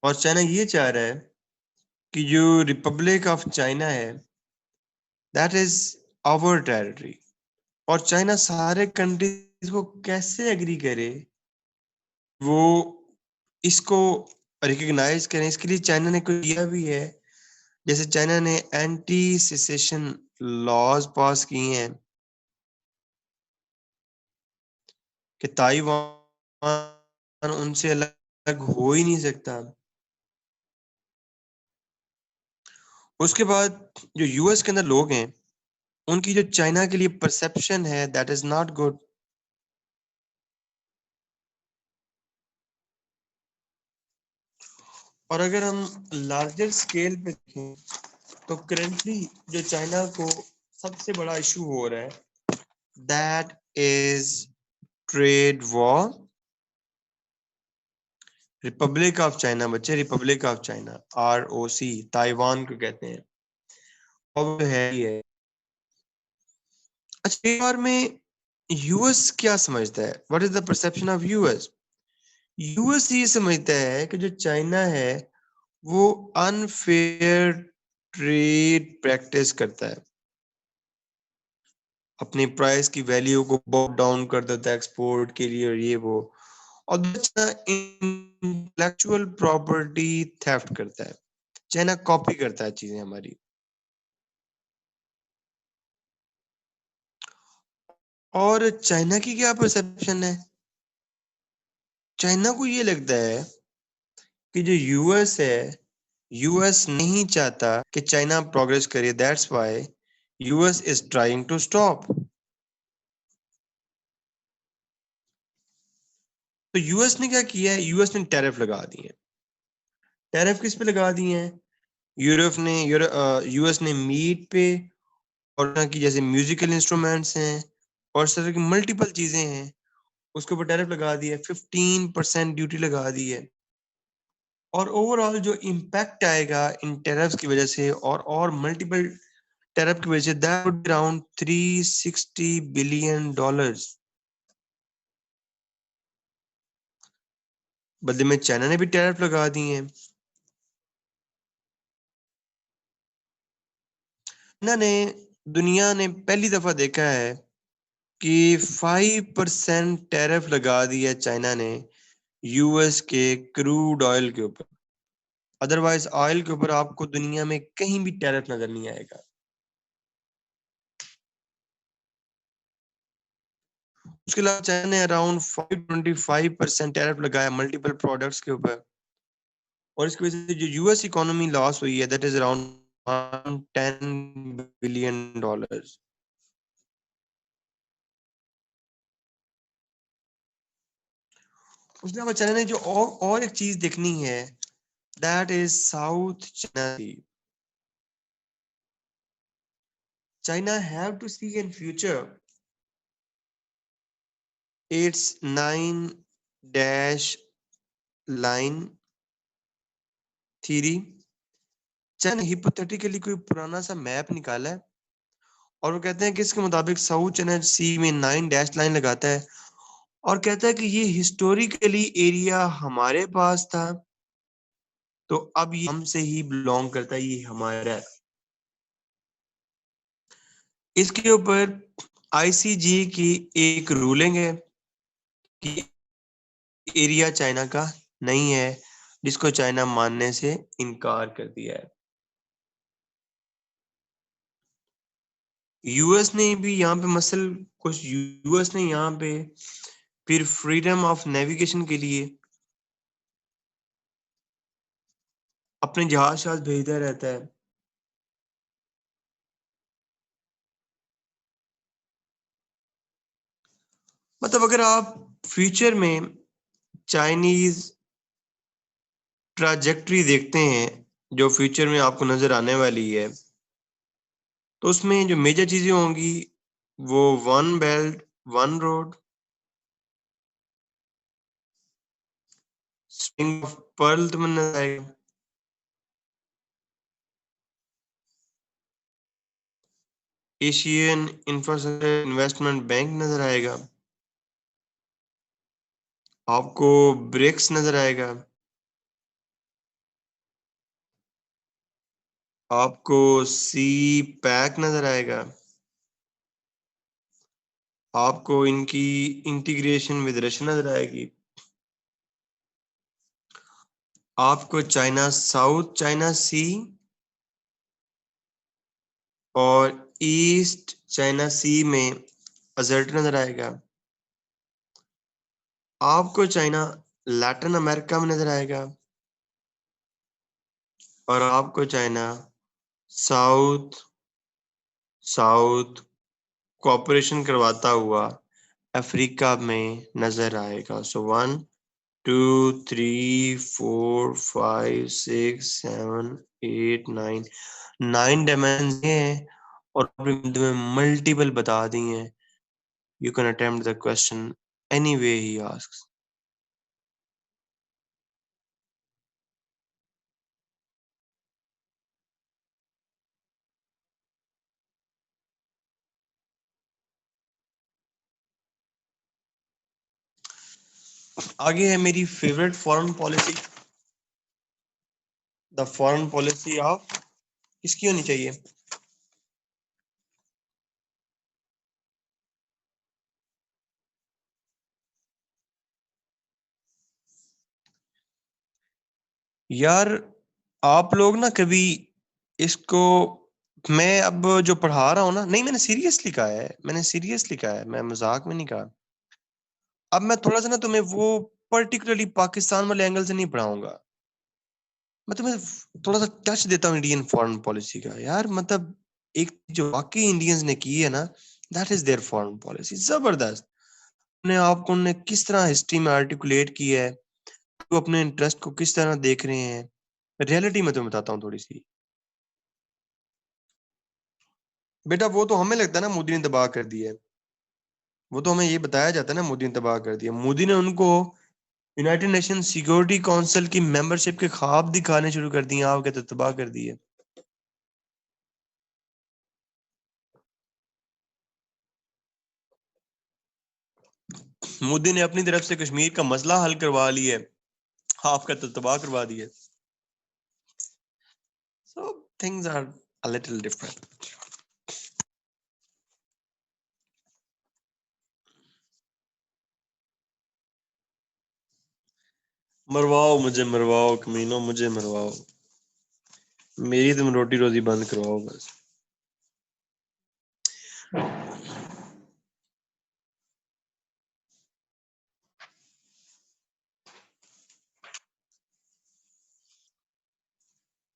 A: और चाइना ये चाह रहा है कि जो रिपब्लिक ऑफ चाइना है दैट इज आवर टेरिटरी। और चाइना सारे कंट्रीज को कैसे एग्री करे वो इसको रिकग्नाइज करें, इसके लिए चाइना ने कुछ किया भी है। जैसे चाइना ने एंटी सिसेशन लॉज पास किए हैं कि ताइवान उनसे अलग हो ही नहीं सकता। उसके बाद जो यूएस के अंदर लोग हैं उनकी जो चाइना के लिए परसेप्शन है दैट इज नॉट गुड। और अगर हम लार्जर स्केल पे देखें तो करेंटली जो चाइना को सबसे बड़ा इशू हो रहा है that is trade war. Republic of China, बच्चे Republic of China ROC Taiwan को कहते हैं। अब है ही है। अच्छा, एक बार में यूएस क्या समझता है, what is the perception of US? US ये समझता है कि जो चाइना है वो अनफेयर ट्रेड प्रैक्टिस करता है, अपनी प्राइस की वैल्यू को बहुत डाउन कर देता है एक्सपोर्ट के लिए और ये वो। और दूसरा इंटेलेक्चुअल प्रॉपर्टी थेफ्ट करता है। चाइना कॉपी करता है चीजें हमारी। और चाइना की क्या परसेप्शन है? चाइना को ये लगता है कि जो यूएस है, यूएस नहीं चाहता कि चाइना प्रोग्रेस करे, that's why US is trying to stop. तो यूएस ने क्या किया है? यूएस ने टैरिफ लगा दिए हैं। टैरिफ किस पे लगा दिए हैं? यूएस ने मीट पे, और यहाँ की जैसे म्यूजिकल इंस्ट्रूमेंट्स हैं और इस तरह की मल्टीपल चीजें हैं, उसके ऊपर टैरिफ लगा दिया है, 15% ड्यूटी लगा दी है। और ओवरऑल जो इम्पैक्ट आएगा इन टैरिफ्स की वजह से और मल्टीपल टैरिफ की वजह से, that would be around $360 billion. बदले में चाइना ने भी टैरिफ लगा दिए हैं। ना ने दुनिया ने पहली दफा देखा है कि 5% टैरिफ लगा दिया है चाइना ने यूएस के क्रूड ऑयल के ऊपर। अदरवाइज ऑयल के ऊपर आपको दुनिया में कहीं भी टैरिफ नजर नहीं आएगा। उसके अलावा चाइना ने अराउंड 525% टैरिफ लगाया मल्टीपल प्रोडक्ट्स के ऊपर। और इसकी वजह से जो यूएस इकोनॉमी लॉस हुई है, दैट इज अराउंड $10 बिलियन। उसके अलावा चाइना ने जो और एक चीज देखनी है, that is South China Sea. China have to see in future it's 9 dash line theory. China ने हिपोथेटिकली कोई पुराना सा मैप निकाला है और वो कहते हैं कि इसके मुताबिक साउथ चाइना सी में 9 डैश लाइन लगाता है और कहता है कि ये हिस्टोरिकली एरिया हमारे पास था, तो अब ये हमसे ही बिलोंग करता है, ये हमारा है। इसके ऊपर आईसीजे की एक रूलिंग है कि एरिया चाइना का नहीं है, जिसको चाइना मानने से इनकार कर दिया है। यूएस ने भी यहाँ पे मसल कुछ यूएस ने यहाँ पे फिर फ्रीडम ऑफ नेविगेशन के लिए अपने जहाज शहाज भेजता रहता है। मतलब अगर आप फ्यूचर में चाइनीज ट्राजेक्ट्री देखते हैं जो फ्यूचर में आपको नजर आने वाली है, तो उसमें जो मेजर चीजें होंगी वो one belt one road, string of pearl तुम्हें नजर आएगा, एशियन इंफ्रास्ट्रक्चर इन्वेस्टमेंट बैंक नजर आएगा, आपको ब्रिक्स नजर आएगा, आपको सी पैक नजर आएगा, आपको इनकी इंटीग्रेशन विद रशिया नजर आएगी, आपको चाइना साउथ चाइना सी और ईस्ट चाइना सी में अजर्ट नजर आएगा, आपको चाइना लैटिन अमेरिका में नजर आएगा, और आपको चाइना साउथ साउथ कॉपरेशन करवाता हुआ अफ्रीका में नजर आएगा। सो 1 2 3 4 5 6 7 8 9, 9 डायमेंशन है और आपने मल्टीपल बता दी हैं। You can attempt the question any way he asks. आगे है मेरी favourite foreign policy, the foreign policy of, किसकी होनी चाहिए? यार आप लोग ना कभी इसको, मैं अब जो पढ़ा रहा हूँ ना, नहीं मैंने सीरियसली कहा है, मैंने सीरियसली कहा है, मैं मजाक में नहीं कहा। अब मैं थोड़ा सा ना तुम्हें वो पर्टिकुलरली पाकिस्तान वाले एंगल से नहीं पढ़ाऊंगा, मैं तुम्हें थोड़ा सा टच देता हूँ इंडियन फॉरेन पॉलिसी का। यार मतलब एक जो वाकई इंडियंस ने की है ना, that is their foreign policy, जबरदस्त। अपने आप को उन्होंने किस तरह हिस्ट्री में आर्टिकुलेट किया है, वो अपने इंटरेस्ट को किस तरह देख रहे हैं। रियलिटी में तुम्हें बताता हूँ थोड़ी सी। बेटा वो तो हमें लगता है ना मोदी ने तबाह कर दिया है, वो तो हमें ये बताया जाता है ना मोदी ने तबाह कर दिया। मोदी ने उनको यूनाइटेड नेशन सिक्योरिटी काउंसिल की मेंबरशिप के ख्वाब दिखाने शुरू कर दिए, आप कहते तबाह कर दिए। मोदी ने अपनी तरफ से कश्मीर का मसला हल करवा लिया है, आपका तो तबाह करवा दिया। So things are a little different. मरवाओ मुझे, मरवाओ कमीनों, मुझे मरवाओ, मेरी तुम रोटी रोजी बंद करवाओ बस।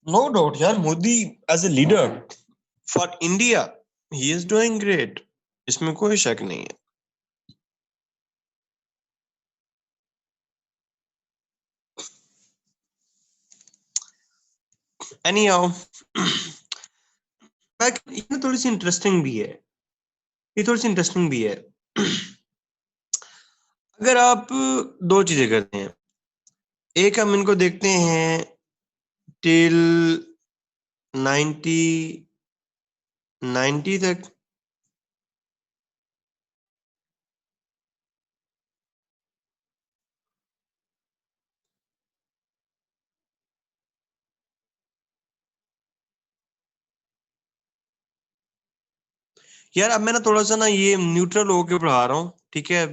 A: नो डाउट यार, Modi as a leader for India he is doing great, इसमें कोई शक नहीं है। एनी हाउ, ये थोड़ी सी इंटरेस्टिंग भी है, ये थोड़ी सी इंटरेस्टिंग भी है। अगर आप दो चीजें करते हैं, एक हम इनको देखते हैं टिल 1990 तक। यार अब मैं ना थोड़ा सा ना ये न्यूट्रल होके पढ़ा रहा हूँ, ठीक है,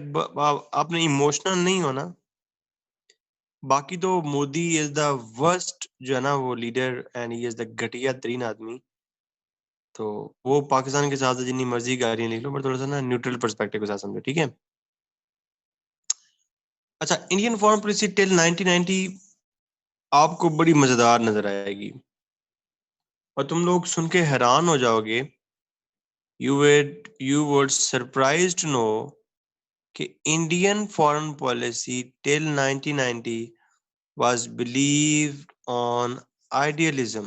A: आपने इमोशनल नहीं होना। बाकी तो मोदी इज द वर्स्ट जो है ना वो leader, and he is the घटिया तरीन आदमी। तो वो पाकिस्तान के साथ जितनी मर्जी गाड़ियां लिख लो, पर थोड़ा सा ना न्यूट्रल पर्सपेक्टिव के साथ समझो, ठीक है। अच्छा, इंडियन फॉरेन पॉलिसी टिल 1990 आपको बड़ी मजेदार नजर आएगी, और तुम लोग सुन के हैरान हो जाओगे। You would surprise to know कि Indian foreign policy till 1990 was believed on idealism।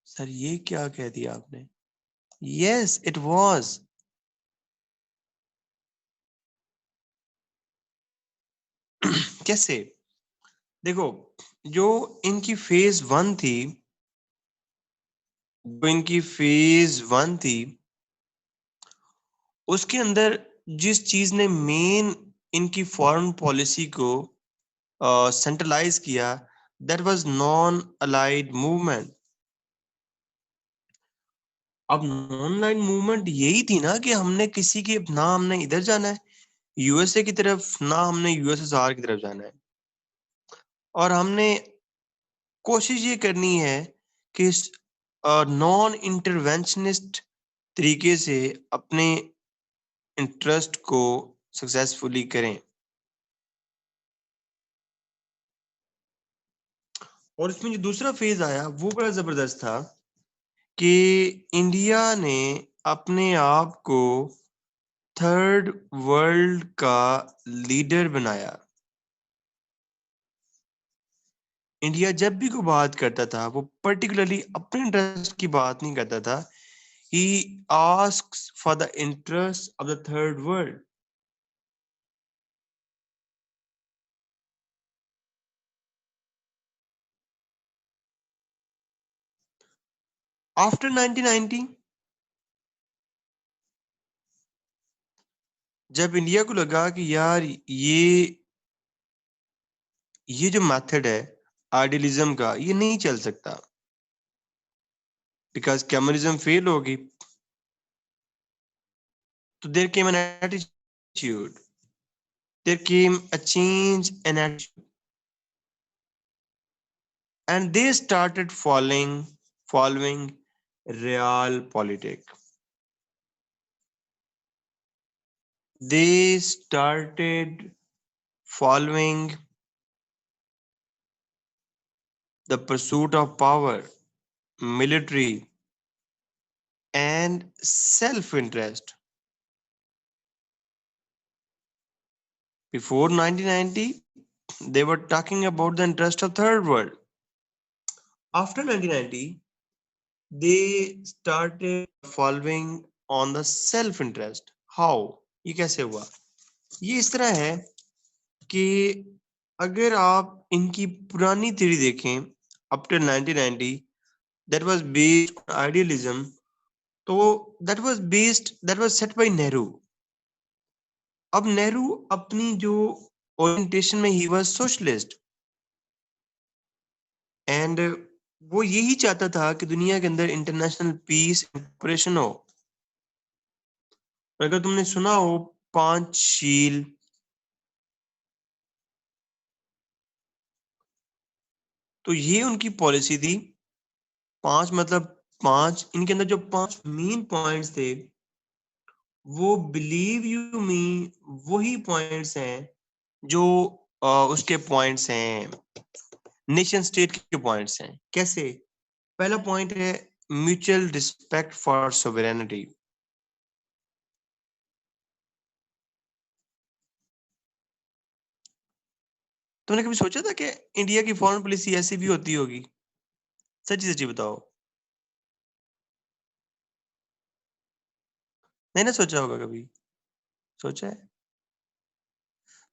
A: Sir ये क्या कह दिया आपने? Yes it was. कैसे? देखो, जो इनकी फेज 1 थी, जो इनकी फेज 1 थी, उसके अंदर जिस चीज ने मेन इनकी फॉरेन पॉलिसी को सेंट्रलाइज किया, that was non allied movement. अब नॉन अलाइड मूवमेंट यही थी ना कि हमने किसी की, ना हमने इधर जाना है यूएसए की तरफ, ना हमने यूएसएसआर की तरफ जाना है, और हमने कोशिश ये करनी है कि नॉन इंटरवेंशनिस्ट तरीके से अपने इंटरेस्ट को सक्सेसफुली करें। और इसमें जो दूसरा फेज आया वो बड़ा जबरदस्त था कि इंडिया ने अपने आप को थर्ड वर्ल्ड का लीडर बनाया। इंडिया जब भी कोई बात करता था, वो पर्टिकुलरली अपने इंटरेस्ट की बात नहीं करता था। ही asks for the interest of the third world. After 1990, जब इंडिया को लगा कि यार ये जो मेथड है आइडियलिज्म का, ये नहीं चल सकता, बिकॉज कम्युनिज्म फेल होगी, तो there came an attitude, there came a change in attitude. and they started following realpolitik. They started following the pursuit of power, military, and self-interest. Before 1990, they were talking about the interest of third world. After 1990, they started following on the self-interest. How? ये कैसे हुआ? ये इस तरह है कि अगर आप इनकी पुरानी थ्योरी देखें up till 1990, that was based on idealism. तो that was set by Nehru. अब नेहरू अपनी जो ओरिएंटेशन में ही वाज सोशलिस्ट एंड वो यही चाहता था कि दुनिया के अंदर इंटरनेशनल पीस ऑपरेशन हो। अगर तुमने सुना हो पांच शील, तो ये उनकी पॉलिसी थी। पांच मतलब पांच, इनके अंदर जो पांच मेन पॉइंट्स थे वो बिलीव यू मी वही पॉइंट्स हैं जो उसके पॉइंट्स हैं, नेशन स्टेट के पॉइंट्स हैं। कैसे? पहला पॉइंट है म्यूचुअल रिस्पेक्ट फॉर सोवरेनिटी। तुमने कभी सोचा था कि इंडिया की फॉरेन पॉलिसी ऐसी भी होती होगी? सच्ची सच्ची बताओ। नहीं ना सोचा होगा कभी? सोचा है?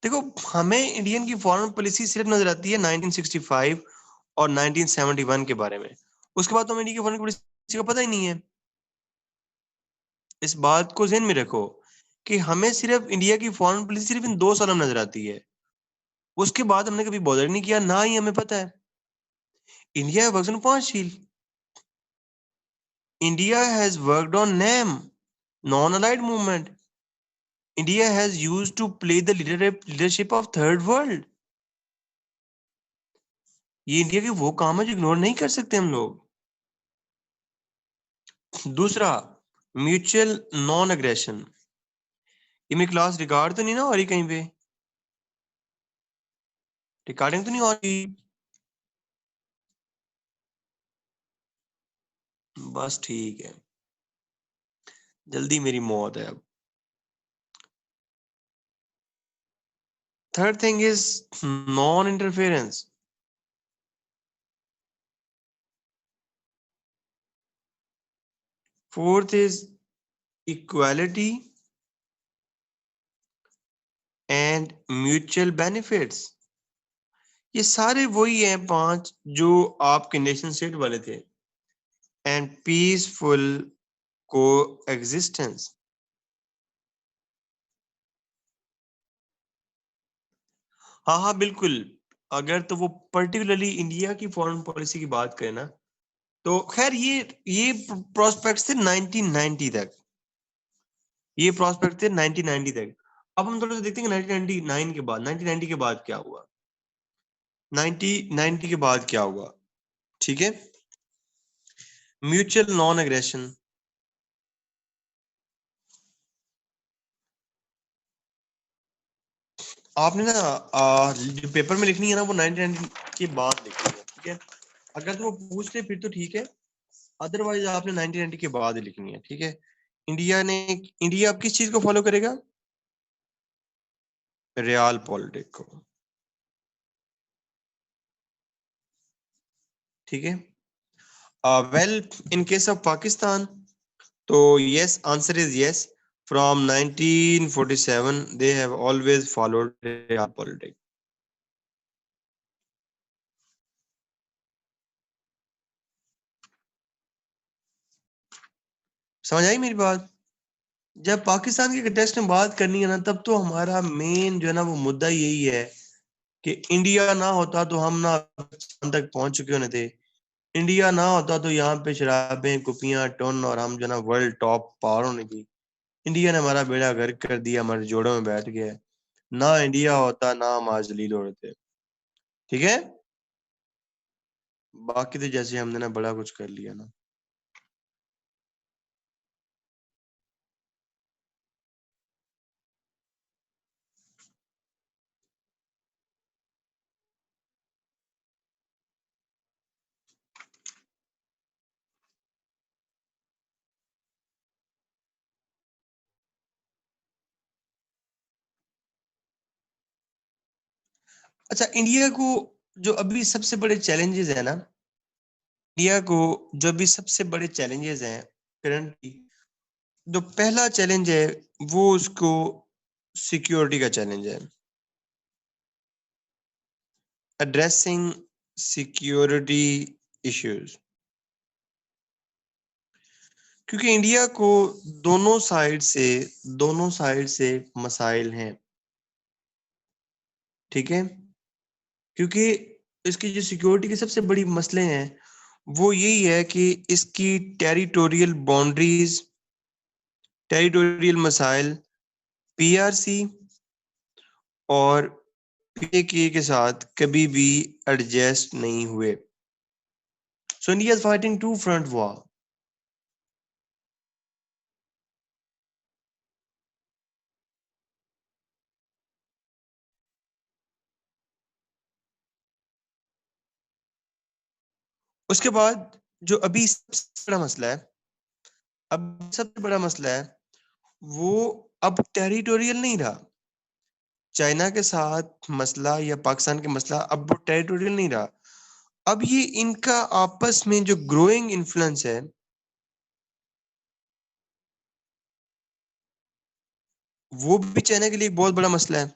A: देखो, हमें इंडियन की फॉरेन पॉलिसी सिर्फ नजर आती है 1965 और 1971 के बारे में। उसके बाद तो हमें इंडिया की फॉरेन पॉलिसी का पता ही नहीं है। इस बात को ध्यान में रखो कि हमें सिर्फ इंडिया की फॉरेन पॉलिसी सिर्फ इन 2 सालों में नजर आती है। उसके बाद हमने कभी बॉदर नहीं किया, ना ही हमें पता है। इंडिया वर्क्स ऑन पांच शील। India has worked on NAM, non-aligned movement. India has used to play the leadership of third world. ये इंडिया के वो काम है जो इग्नोर नहीं कर सकते हम लोग। दूसरा, म्यूचुअल नॉन एग्रेशन। ये मेरी क्लास रिकॉर्ड तो नहीं ना हो रही कहीं पे? रिकॉर्डिंग तो नहीं हो रही? बस ठीक है, जल्दी मेरी मौत है अब। Third thing is non interference. Fourth is equality and mutual benefits. ये सारे वही हैं पांच जो आपके नेशन स्टेट वाले थे। एंड पीसफुल को एग्जिस्टेंस। हाँ हाँ बिल्कुल। अगर तो वो पर्टिकुलरली इंडिया की फॉरेन पॉलिसी की बात करें ना, तो खैर ये प्रोस्पेक्ट्स थे 1990 तक। ये प्रोस्पेक्ट थे 1990 तक। अब हम थोड़ा सा देखते हैं कि 1999 के बाद, 1990 के बाद क्या हुआ। 1990 के बाद क्या हुआ? ठीक है, म्यूचुअल नॉन एग्रेशन। आपने ना जो पेपर में लिखनी है ना वो 1990 के बाद लिखनी है, ठीक है? अगर तो वो पूछ ले फिर तो ठीक है, अदरवाइज आपने 1990 के बाद ही लिखनी है, ठीक है? इंडिया अब किस चीज को फॉलो करेगा? रियल पॉलिटिक को, ठीक है? Well, in case of Pakistan, तो yes, answer is yes. From 1947 they have always followed real politics. समझ आई मेरी बात? जब पाकिस्तान के कंटेक्स्ट में बात करनी है ना, तब तो हमारा मेन जो है ना वो मुद्दा यही है कि इंडिया ना होता तो हम ना चांद तक पहुंच चुके होने थे। इंडिया ना होता तो यहाँ पे शराबें, कुपियां, टन और हम जो ना वर्ल्ड टॉप पावर होनी थी। इंडिया ने हमारा बेड़ा गर्क कर दिया, हमारे जोड़ों में बैठ गया है। ना इंडिया होता ना हम आज जलील हो रहे थे, ठीक है? बाकी तो जैसे हमने ना बड़ा कुछ कर लिया ना। अच्छा, इंडिया को जो अभी सबसे बड़े चैलेंजेस है ना, इंडिया को जो अभी सबसे बड़े चैलेंजेस हैं करंटली, जो पहला चैलेंज है वो उसको सिक्योरिटी का चैलेंज है। एड्रेसिंग सिक्योरिटी इश्यूज, क्योंकि इंडिया को दोनों साइड से मसाइल हैं, ठीक है। क्योंकि इसकी जो सिक्योरिटी के सबसे बड़ी मसले हैं वो यही है कि इसकी टेरिटोरियल मसाइल, पीआरसी और पीकेके के साथ कभी भी एडजस्ट नहीं हुए। So India is fighting two front war. उसके बाद जो अभी सबसे बड़ा मसला है, अब सबसे बड़ा मसला है वो अब टेरिटोरियल नहीं रहा। चाइना के साथ मसला या पाकिस्तान के मसला अब वो टेरिटोरियल नहीं रहा। अब ये इनका आपस में जो ग्रोइंग इन्फ्लुएंस है वो भी चाइना के लिए एक बहुत बड़ा मसला है।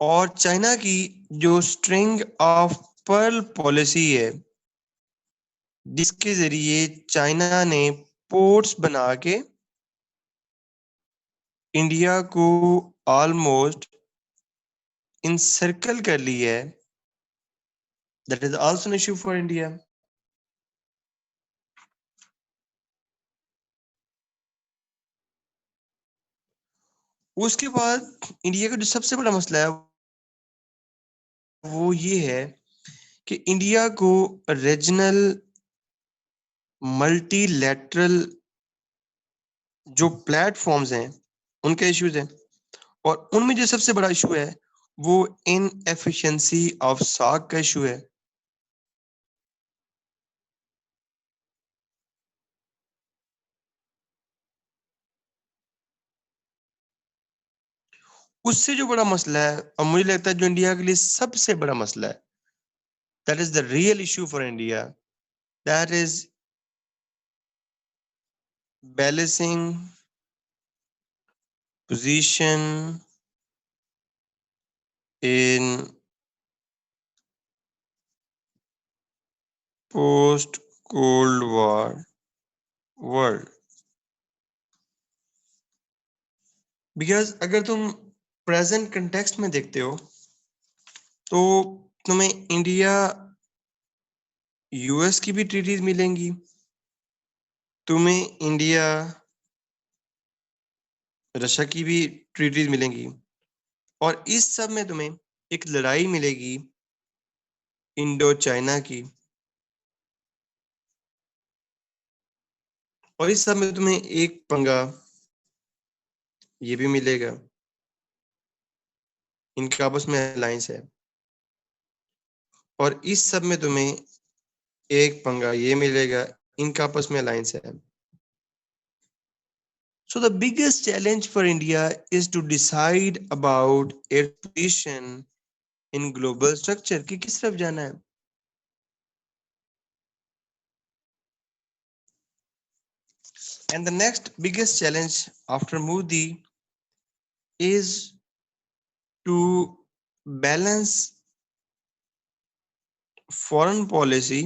A: और चाइना की जो स्ट्रिंग ऑफ पर्ल पॉलिसी है, जिसके जरिए चाइना ने पोर्ट्स बना के इंडिया को ऑलमोस्ट इनसर्कल कर लिया है, that is also an issue for India. उसके बाद इंडिया का जो सबसे बड़ा मसला है वो ये है कि इंडिया को रीजनल मल्टीलैटरल जो प्लेटफॉर्म्स हैं उनके इश्यूज हैं, और उनमें जो सबसे बड़ा इशू है वो इनएफिशिएंसी ऑफ साग का इशू है। उससे जो बड़ा मसला है और मुझे लगता है जो इंडिया के लिए सबसे बड़ा मसला है, that is the real issue for India, that is balancing position in post cold war world. Because अगर तुम प्रेजेंट कंटेक्स्ट में देखते हो तो तुम्हें इंडिया यूएस की भी ट्रीटीज मिलेंगी, तुम्हें इंडिया रशिया की भी ट्रीटीज मिलेंगी, और इस सब में तुम्हें एक लड़ाई मिलेगी इंडो चाइना की, और इस सब में तुम्हें एक पंगा ये भी मिलेगा, इनके आपस में अलायंस है, और इस सब में तुम्हें एक पंगा ये मिलेगा, इनका आपस में अलायंस है। So the biggest challenge for India is to decide about its position in global structure कि किस तरफ जाना है। And the next biggest challenge after Modi is to balance foreign policy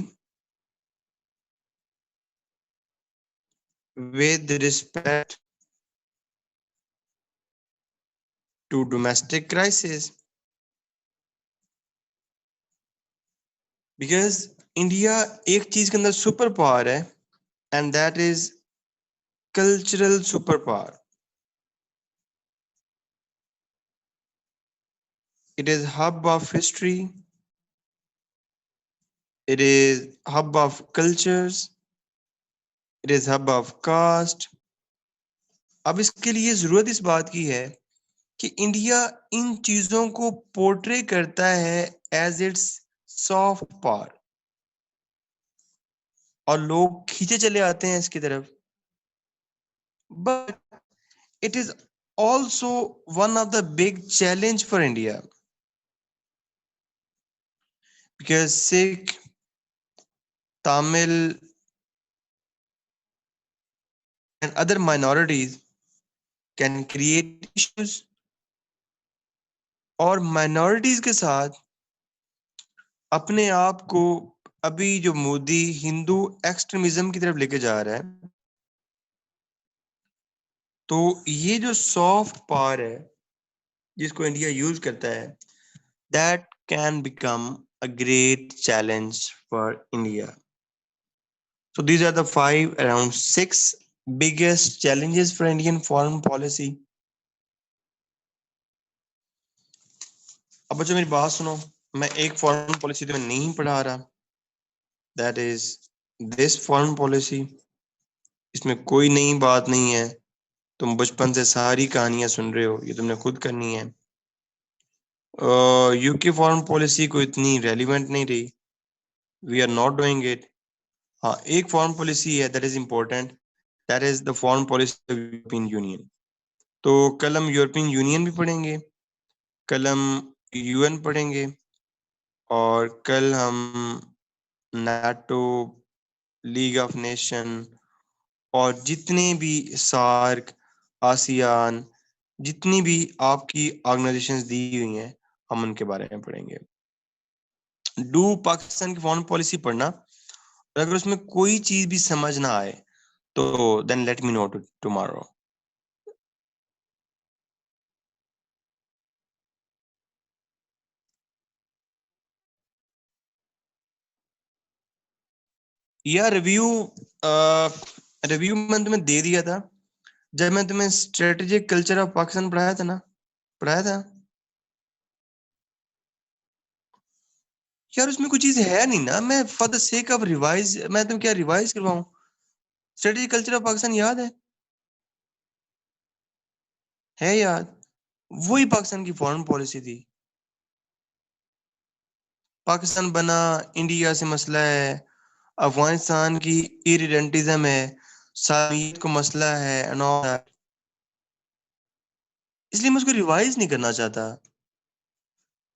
A: with respect to domestic crisis, because India एक चीज के अंदर super power है, and that is cultural super power. It is hub of history. It is hub of cultures. It is hub of caste. अब इसके लिए जरूरत इस बात की है कि इंडिया इन चीजों को पोर्ट्रे करता है एज इट्स सॉफ्ट पावर, और लोग खींचे चले आते हैं इसकी तरफ. But it is also one of the big challenge for India, because Sikh, Tamil, and other minorities can create issues, और minorities के साथ अपने आप को अभी जो मोदी हिंदू एक्सट्रीमिज्म की तरफ लेके जा रहा है, तो ये जो सॉफ्ट पावर है जिसको इंडिया यूज करता है, that can become a great challenge for India. So these are the around 6 biggest challenges for Indian foreign policy. अब बच्चों मेरी बात सुनो, मैं एक फॉरेन पॉलिसी तुम्हें नहीं पढ़ा रहा, that is this foreign policy. इसमें कोई नई बात नहीं है, तुम बचपन से सारी कहानियां सुन रहे हो, ये तुमने खुद करनी है. यूके फॉरेन पॉलिसी को इतनी रेलिवेंट नहीं रही, we are not doing it. हाँ, एक फॉरेन पॉलिसी है that is important, that is the foreign policy of European Union. तो कल हम यूरोपियन यूनियन भी पढ़ेंगे, कल हम यूएन पढ़ेंगे, और कल हम नाटो, लीग ऑफ नेशन, और जितने भी सार्क, आसियान, जितनी भी आपकी ऑर्गेनाइजेशंस दी हुई हैं, हम उनके बारे में पढ़ेंगे. डू पाकिस्तान की फॉरेन पॉलिसी पढ़ना, और अगर उसमें कोई चीज भी समझ ना आए तो then let me know tomorrow. या रिव्यू, रिव्यू मैंने तुम्हें दे दिया था जब मैं तुम्हें स्ट्रेटेजिक कल्चर ऑफ पाकिस्तान पढ़ाया था ना, पढ़ाया था. यार उसमें कुछ चीज है नहीं ना, मैं for the sake of revise, मैं तुम क्या रिवाइज करवाऊं? स्ट्रेटेजिक कल्चर ऑफ पाकिस्तान याद है याद. वही पाकिस्तान की फॉरेन पॉलिसी थी. पाकिस्तान बना, इंडिया से मसला है, अफगानिस्तान की इरिडेंटिज्म है, सामीत को मसला है एंड ऑल दैट. इसलिए मैं उसको रिवाइज नहीं करना चाहता.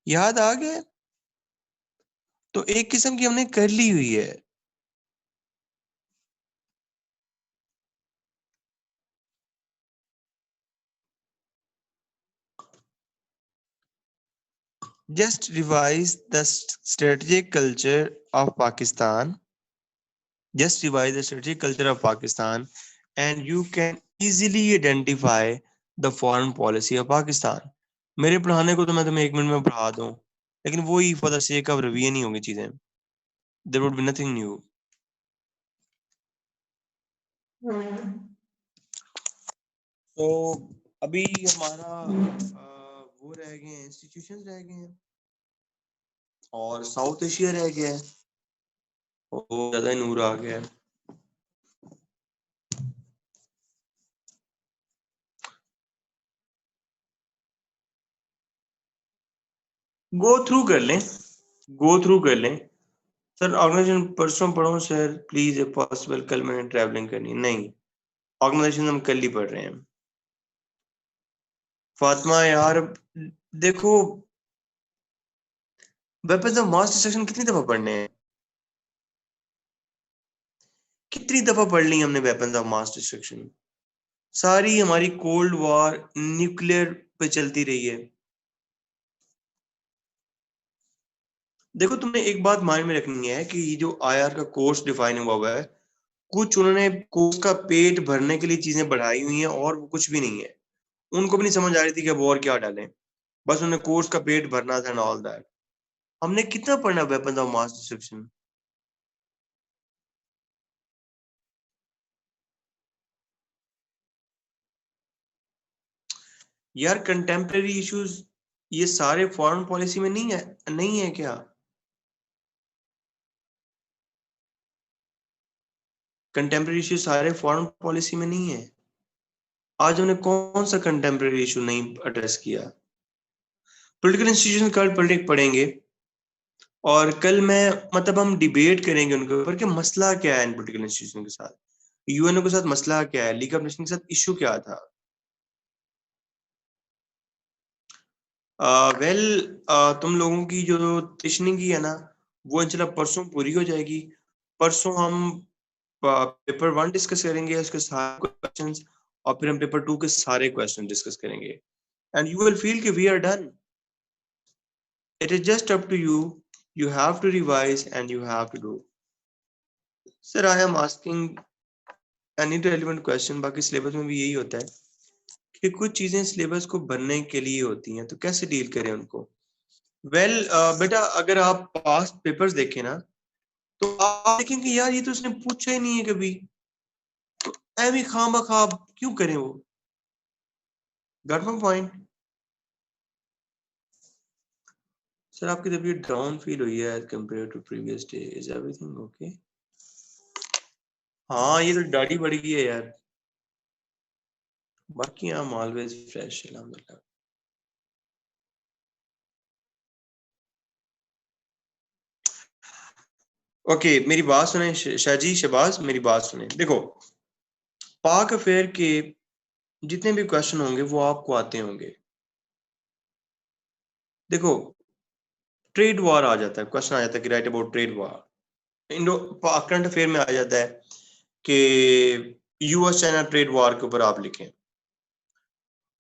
A: याद आ गया, तो एक किस्म की हमने कर ली हुई है. Just revise the strategic culture of Pakistan. Just revise the strategic culture of Pakistan, and you can easily identify the foreign policy of Pakistan. मेरे पढ़ाने को तो मैं तुम्हें 1 मिनट में पढ़ा दूं, लेकिन वही for the sake of revision नहीं होंगी चीजें. There would be nothing new. तो अभी हमारा वो रह गए हैं, इंस्टीट्यूशन रह गए हैं, और साउथ एशिया रह गया है. और ज्यादा ही नूर आ गया है. गो थ्रू कर लें, गो थ्रू कर लें. सर ऑर्गेनाइजेशन परसों पढ़ो सर प्लीज, इफ पॉसिबल. कल मैंने ट्रैवलिंग करनी नहीं, ऑर्गेनाइजेशन हम कल ही पढ़ रहे हैं. फातिमा यार देखो, वेपन्स ऑफ मास डिस्ट्रक्शन कितनी दफा पढ़ने हैं, कितनी दफा पढ़ ली हमने वेपन्स ऑफ मास डिस्ट्रक्शन. सारी हमारी कोल्ड वॉर न्यूक्लियर पे चलती रही है. देखो तुम्हें एक बात माइंड में रखनी है कि ये जो आईआर का कोर्स डिफाइन हुआ है, कुछ उन्होंने कोर्स का पेट भरने के लिए चीजें बढ़ाई हुई हैं, और वो कुछ भी नहीं है. उनको भी नहीं समझ आ रही थी कि अब और क्या डालें, बस उन्हें कोर्स का पेट भरना था एंड ऑल दैट. हमने कितना पढ़ना वेपन्स ऑफ मास डिस्ट्रक्शन? यार कंटेम्प्रेरी इश्यूज ये सारे फॉरेन पॉलिसी में नहीं है क्या? कंटेम्प्रेरी इशू सारे फॉरेन पॉलिसी में नहीं है? आज हमने कौन सा कंटेम्प्रेरी इशू नहीं एड्रेस किया? पॉलिटिकल इंस्टीट्यूशन कल पढ़ेंगे और कल मैं मतलब हम डिबेट करेंगे उनके ऊपर कि मसला क्या है इन पॉलिटिकल इंस्टीट्यूशन के साथ, यूएनओ के साथ मसला क्या है, लीग ऑफ नेशन के साथ इशू क्या था। वेल तुम लोगों की जो तिशनिंग की है ना, वो इंशाल्लाह परसों पूरी हो जाएगी। परसों हम पेपर 1 डिस्कस करेंगे, उसके सारे क्वेश्चंस, और फिर हम पेपर 2 के सारे क्वेश्चन डिस्कस करेंगे एंड यू विल फील कि we are done. It is just up to you, you have to revise and you have to do. Sir, I am asking any relevant question। बाकी syllabus में भी यही होता है कि कुछ चीजें सिलेबस को बनने के लिए होती हैं, तो कैसे डील करें उनको। वेल बेटा, अगर आप पास्ट पेपर्स देखें ना, तो आप देखेंगे यार ये तो उसने पूछा ही नहीं है कभी, तो ऐवी खामखा क्यों करें वो। Got my point? सर आपकी तबीयत डाउन फील हुई है as compare to previous day, is everything okay? हाँ, ये तो दाढ़ी बढ़ गई है यार, बाकी आई एम ऑलवेज फ्रेश अल्हम्दुलिल्लाह। ओके मेरी बात सुने शाहजी, शहबाज मेरी बात सुने। देखो, पाक अफेयर के जितने भी क्वेश्चन होंगे वो आपको आते होंगे। देखो, ट्रेड वॉर आ जाता है, क्वेश्चन आ जाता है कि right about trade war. Indo current affair में आ जाता है कि यूएस चाइना ट्रेड वॉर के ऊपर आप लिखें।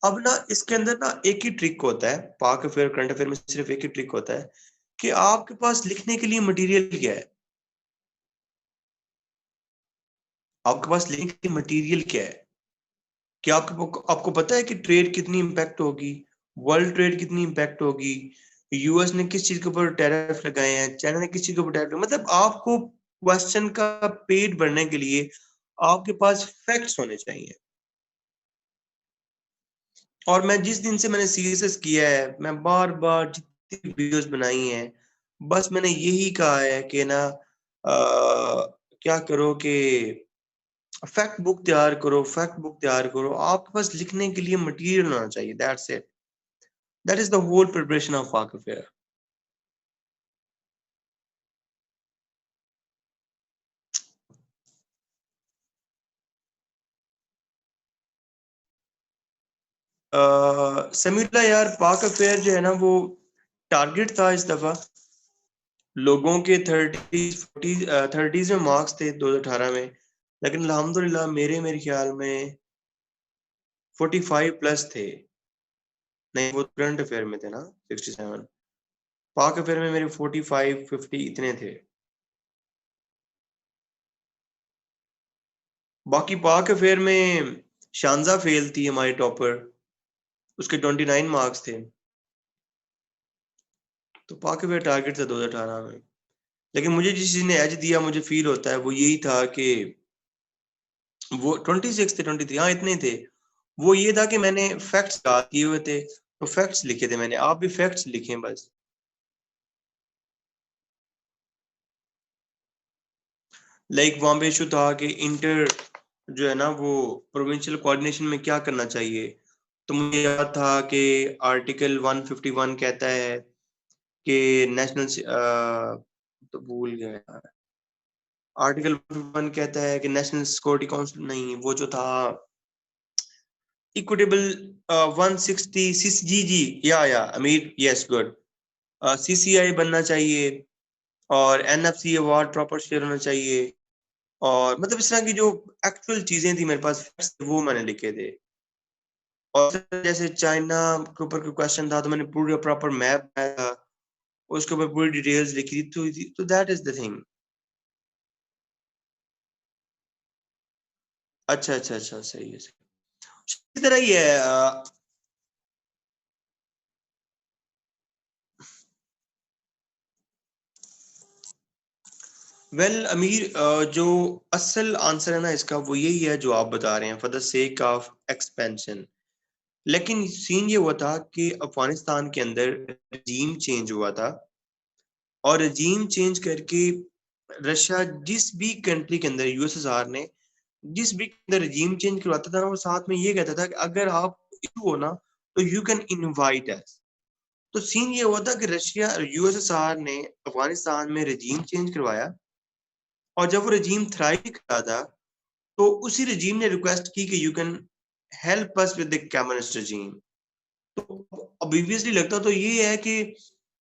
A: अब ना इसके अंदर ना एक ही ट्रिक होता है, पाक अफेयर करंट अफेयर में सिर्फ एक ही ट्रिक होता है कि आपके पास लिखने के लिए मटेरियल क्या है। आपके पास लिखने के लिए मटेरियल क्या है? क्या आपको आपको पता है कि ट्रेड कितनी इंपैक्ट होगी, वर्ल्ड ट्रेड कितनी इंपैक्ट होगी, यूएस ने किस चीज के ऊपर टैरिफ लगाए हैं, चाइना ने किस चीज के ऊपर टैरिफ, मतलब आपको क्वेश्चन का पेट भरने के लिए आपके पास फैक्ट्स होने चाहिए। और मैं जिस दिन से मैंने सीएसएस किया है, मैं बार बार जितनी वीडियोस बनाई हैं, बस मैंने यही कहा है कि ना क्या करो कि फैक्ट बुक तैयार करो, फैक्ट बुक तैयार करो, आपके पास लिखने के लिए मटेरियल होना चाहिए, that's it. That is the whole preparation of Pak affair. Samila यार, पाक अफेयर जो है ना, वो टारगेट था इस दफा, लोगों के 30s में मार्क्स थे 2018 में, लेकिन अल्हम्दुलिल्लाह मेरे ख्याल में 45 प्लस थे। नहीं, वो करंट अफेयर में थे ना 67। पाक अफेयर में मेरे 45 50 इतने थे। बाकी पाक अफेयर में शानजा फेल थी हमारी टॉपर, उसके 29 मार्क्स थे। तो पाक अफेयर टारगेट था 2018 में, लेकिन मुझे जिस चीज ने एज दिया, मुझे फील होता है वो यही था कि वो 26 थे, 23, हाँ इतने थे। वो ये था कि मैंने फैक्ट्स याद किए हुए थे, तो फैक्ट्स लिखे थे मैंने। आप भी फैक्ट्स लिखें बस। लाइक वहां पे इशू था कि इंटर जो है ना, वो प्रोविंशियल कोऑर्डिनेशन में क्या करना चाहिए। तो मुझे याद था कि आर्टिकल 151 कहता है कि नेशनल तो भूल गया। आर्टिकल 151 कहता है कि नेशनल सिक्योरिटी काउंसिल, नहीं वो जो था इक्विटेबल 160 जी जी, या अमीर, यस गुड, सीसीआई बनना चाहिए, और एनएफसी अवार्ड प्रॉपर शेयर होना चाहिए, और मतलब इस तरह की जो एक्चुअल चीजें थी मेरे पास facts थे, वो मैंने लिखे थे। और जैसे चाइना के ऊपर कोई क्वेश्चन था तो मैंने पूरा प्रॉपर मैप बनाया था, उसके ऊपर पूरी डिटेल्स लिखी थी, तो दैट इज द थिंग। अच्छा अच्छा अच्छा, सही है, सही। इसी तरह ही है। वेल अमीर, जो असल आंसर है ना इसका, वो यही है जो आप बता रहे हैं, for the sake of expansion. लेकिन सीन ये हुआ था कि अफगानिस्तान के अंदर रजीम चेंज हुआ था, और रजीम चेंज करके रशिया जिस भी कंट्री के अंदर, यूएसएसआर ने जिस भी अंदर रजीम चेंज करवाता था ना, वो साथ में ये कहता था कि अगर आप इशू हो ना तो यू कैन इनवाइट अस। तो सीन ये हुआ था कि रशिया, यूएसएसआर ने अफगानिस्तान में रजीम चेंज करवाया, और जब वो रजीम थ्राइव करा था तो उसी रजीम ने रिक्वेस्ट की कि you can help us with the communist regime. तो ऑब्वियसली लगता तो ये है कि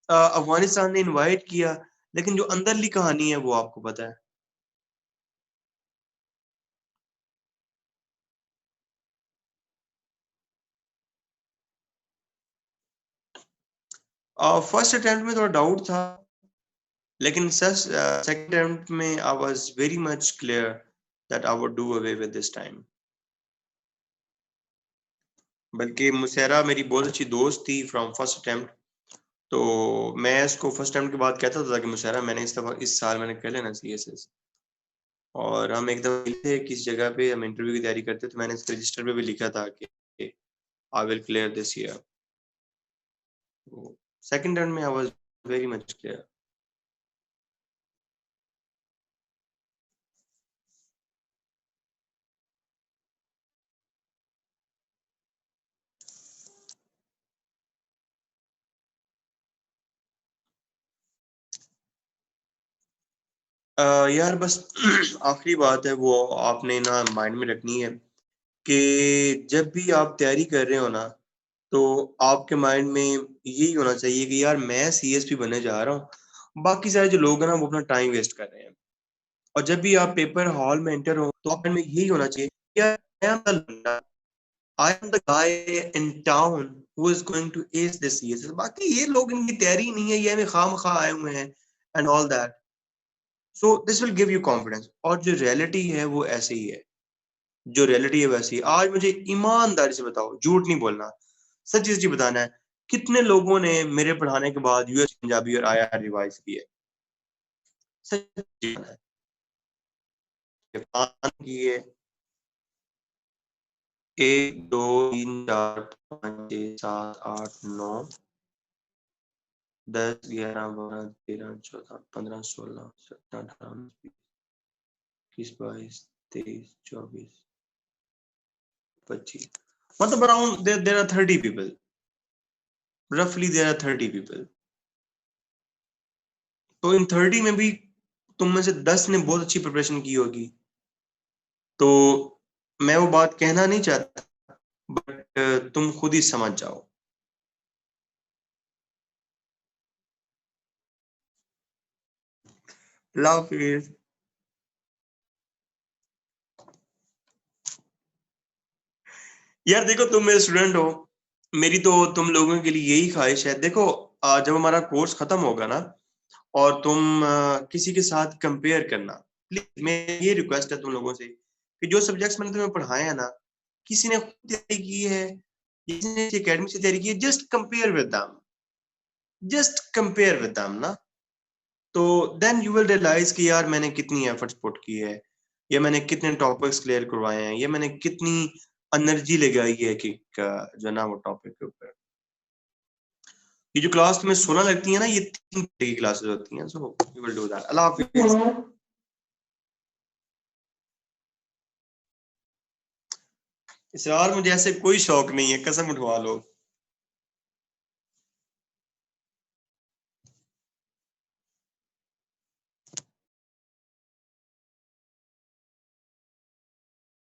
A: अफगानिस्तान ने इनवाइट किया, लेकिन जो अंदरली कहानी है वो आपको पता है। फर्स्ट अटेम्प्ट में थोड़ा डाउट था, लेकिन सेकंड अटेम्प्ट में I was very much clear that I would do away with this time. बल्कि मुसैरा मेरी बहुत अच्छी दोस्त थी फ्रॉम फर्स्ट अटेम्प्ट, तो मैं इसको फर्स्ट अटेम्प्ट के बाद कहता था कि मुसैरा मैंने इस दफा इस साल मैंने कर लेना सीएसएस। और हम एक दफा मिले किस जगह पे, हम इंटरव्यू की तैयारी करते, तो मैंने इसके रजिस्टर पे भी लिखा था कि I will clear this year. Second run में I was very much clear. यार बस आखिरी बात है वो आपने ना माइंड में रखनी है कि जब भी आप तैयारी कर रहे हो ना, तो आपके माइंड में यही होना चाहिए कि यार मैं सीएसपी बनने जा रहा हूँ, बाकी सारे जो लोग हैं ना वो अपना टाइम वेस्ट कर रहे हैं। और जब भी आप पेपर हॉल में एंटर हो तो आपके में यही होना चाहिए, यार I am the guy in town who is going to ace this CSS. बाकी ये लोग इनकी तैयारी नहीं है, ये हमें खामखा आए हुए हैं and all that. So this will give you confidence. और जो रियलिटी है वो ऐसे ही है, जो रियलिटी है वैसी है। आज मुझे ईमानदारी से बताओ, झूठ नहीं बोलना, सच्ची सच्ची बताना है, कितने लोगों ने मेरे पढ़ाने के बाद यूएस पंजाबी और आईआर रिवाइज की है? सच्ची बताना है, पान की है। एक दो तीन चार पाँच छः सात आठ नौ 10 11 12 13 14 15 16 17 18 19 20 22 23 24 25, मतलब अराउंड देयर आर 30 पीपल, रफली देयर आर 30 पीपल। तो इन 30 में भी तुम में से 10 ने बहुत अच्छी प्रिपरेशन की होगी। तो मैं वो बात कहना नहीं चाहता, बट तुम खुद ही समझ जाओ। अल्लाह हाफिज। यार देखो, तुम मेरे स्टूडेंट हो, मेरी तो तुम लोगों के लिए यही ख्वाहिश है। देखो, जब हमारा कोर्स खत्म होगा ना और तुम किसी के साथ कंपेयर करना, प्लीज मेरी ये रिक्वेस्ट है तुम लोगों से कि जो सब्जेक्ट्स मैंने तुम्हें पढ़ाए हैं ना, किसी ने खुद तैयारी की है, किसी ने एकेडमी से तैयारी की है, just compare with them, just compare with them ना। तो देन यू विल रियलाइज कि यार मैंने कितनी एफर्ट्स पुट की है, या मैंने कितने टॉपिक्स क्लियर करवाए हैं, या मैंने कितनी एनर्जी लगाई है कि जो ना वो टॉपिक के ऊपर। ये जो क्लास में 16 लगती है ना, ये 3 घंटे की क्लासेस होती हैं। So you will do that. Allah हाफिज। इसरार मुझे ऐसे कोई शौक नहीं है, कसम उठवा लो।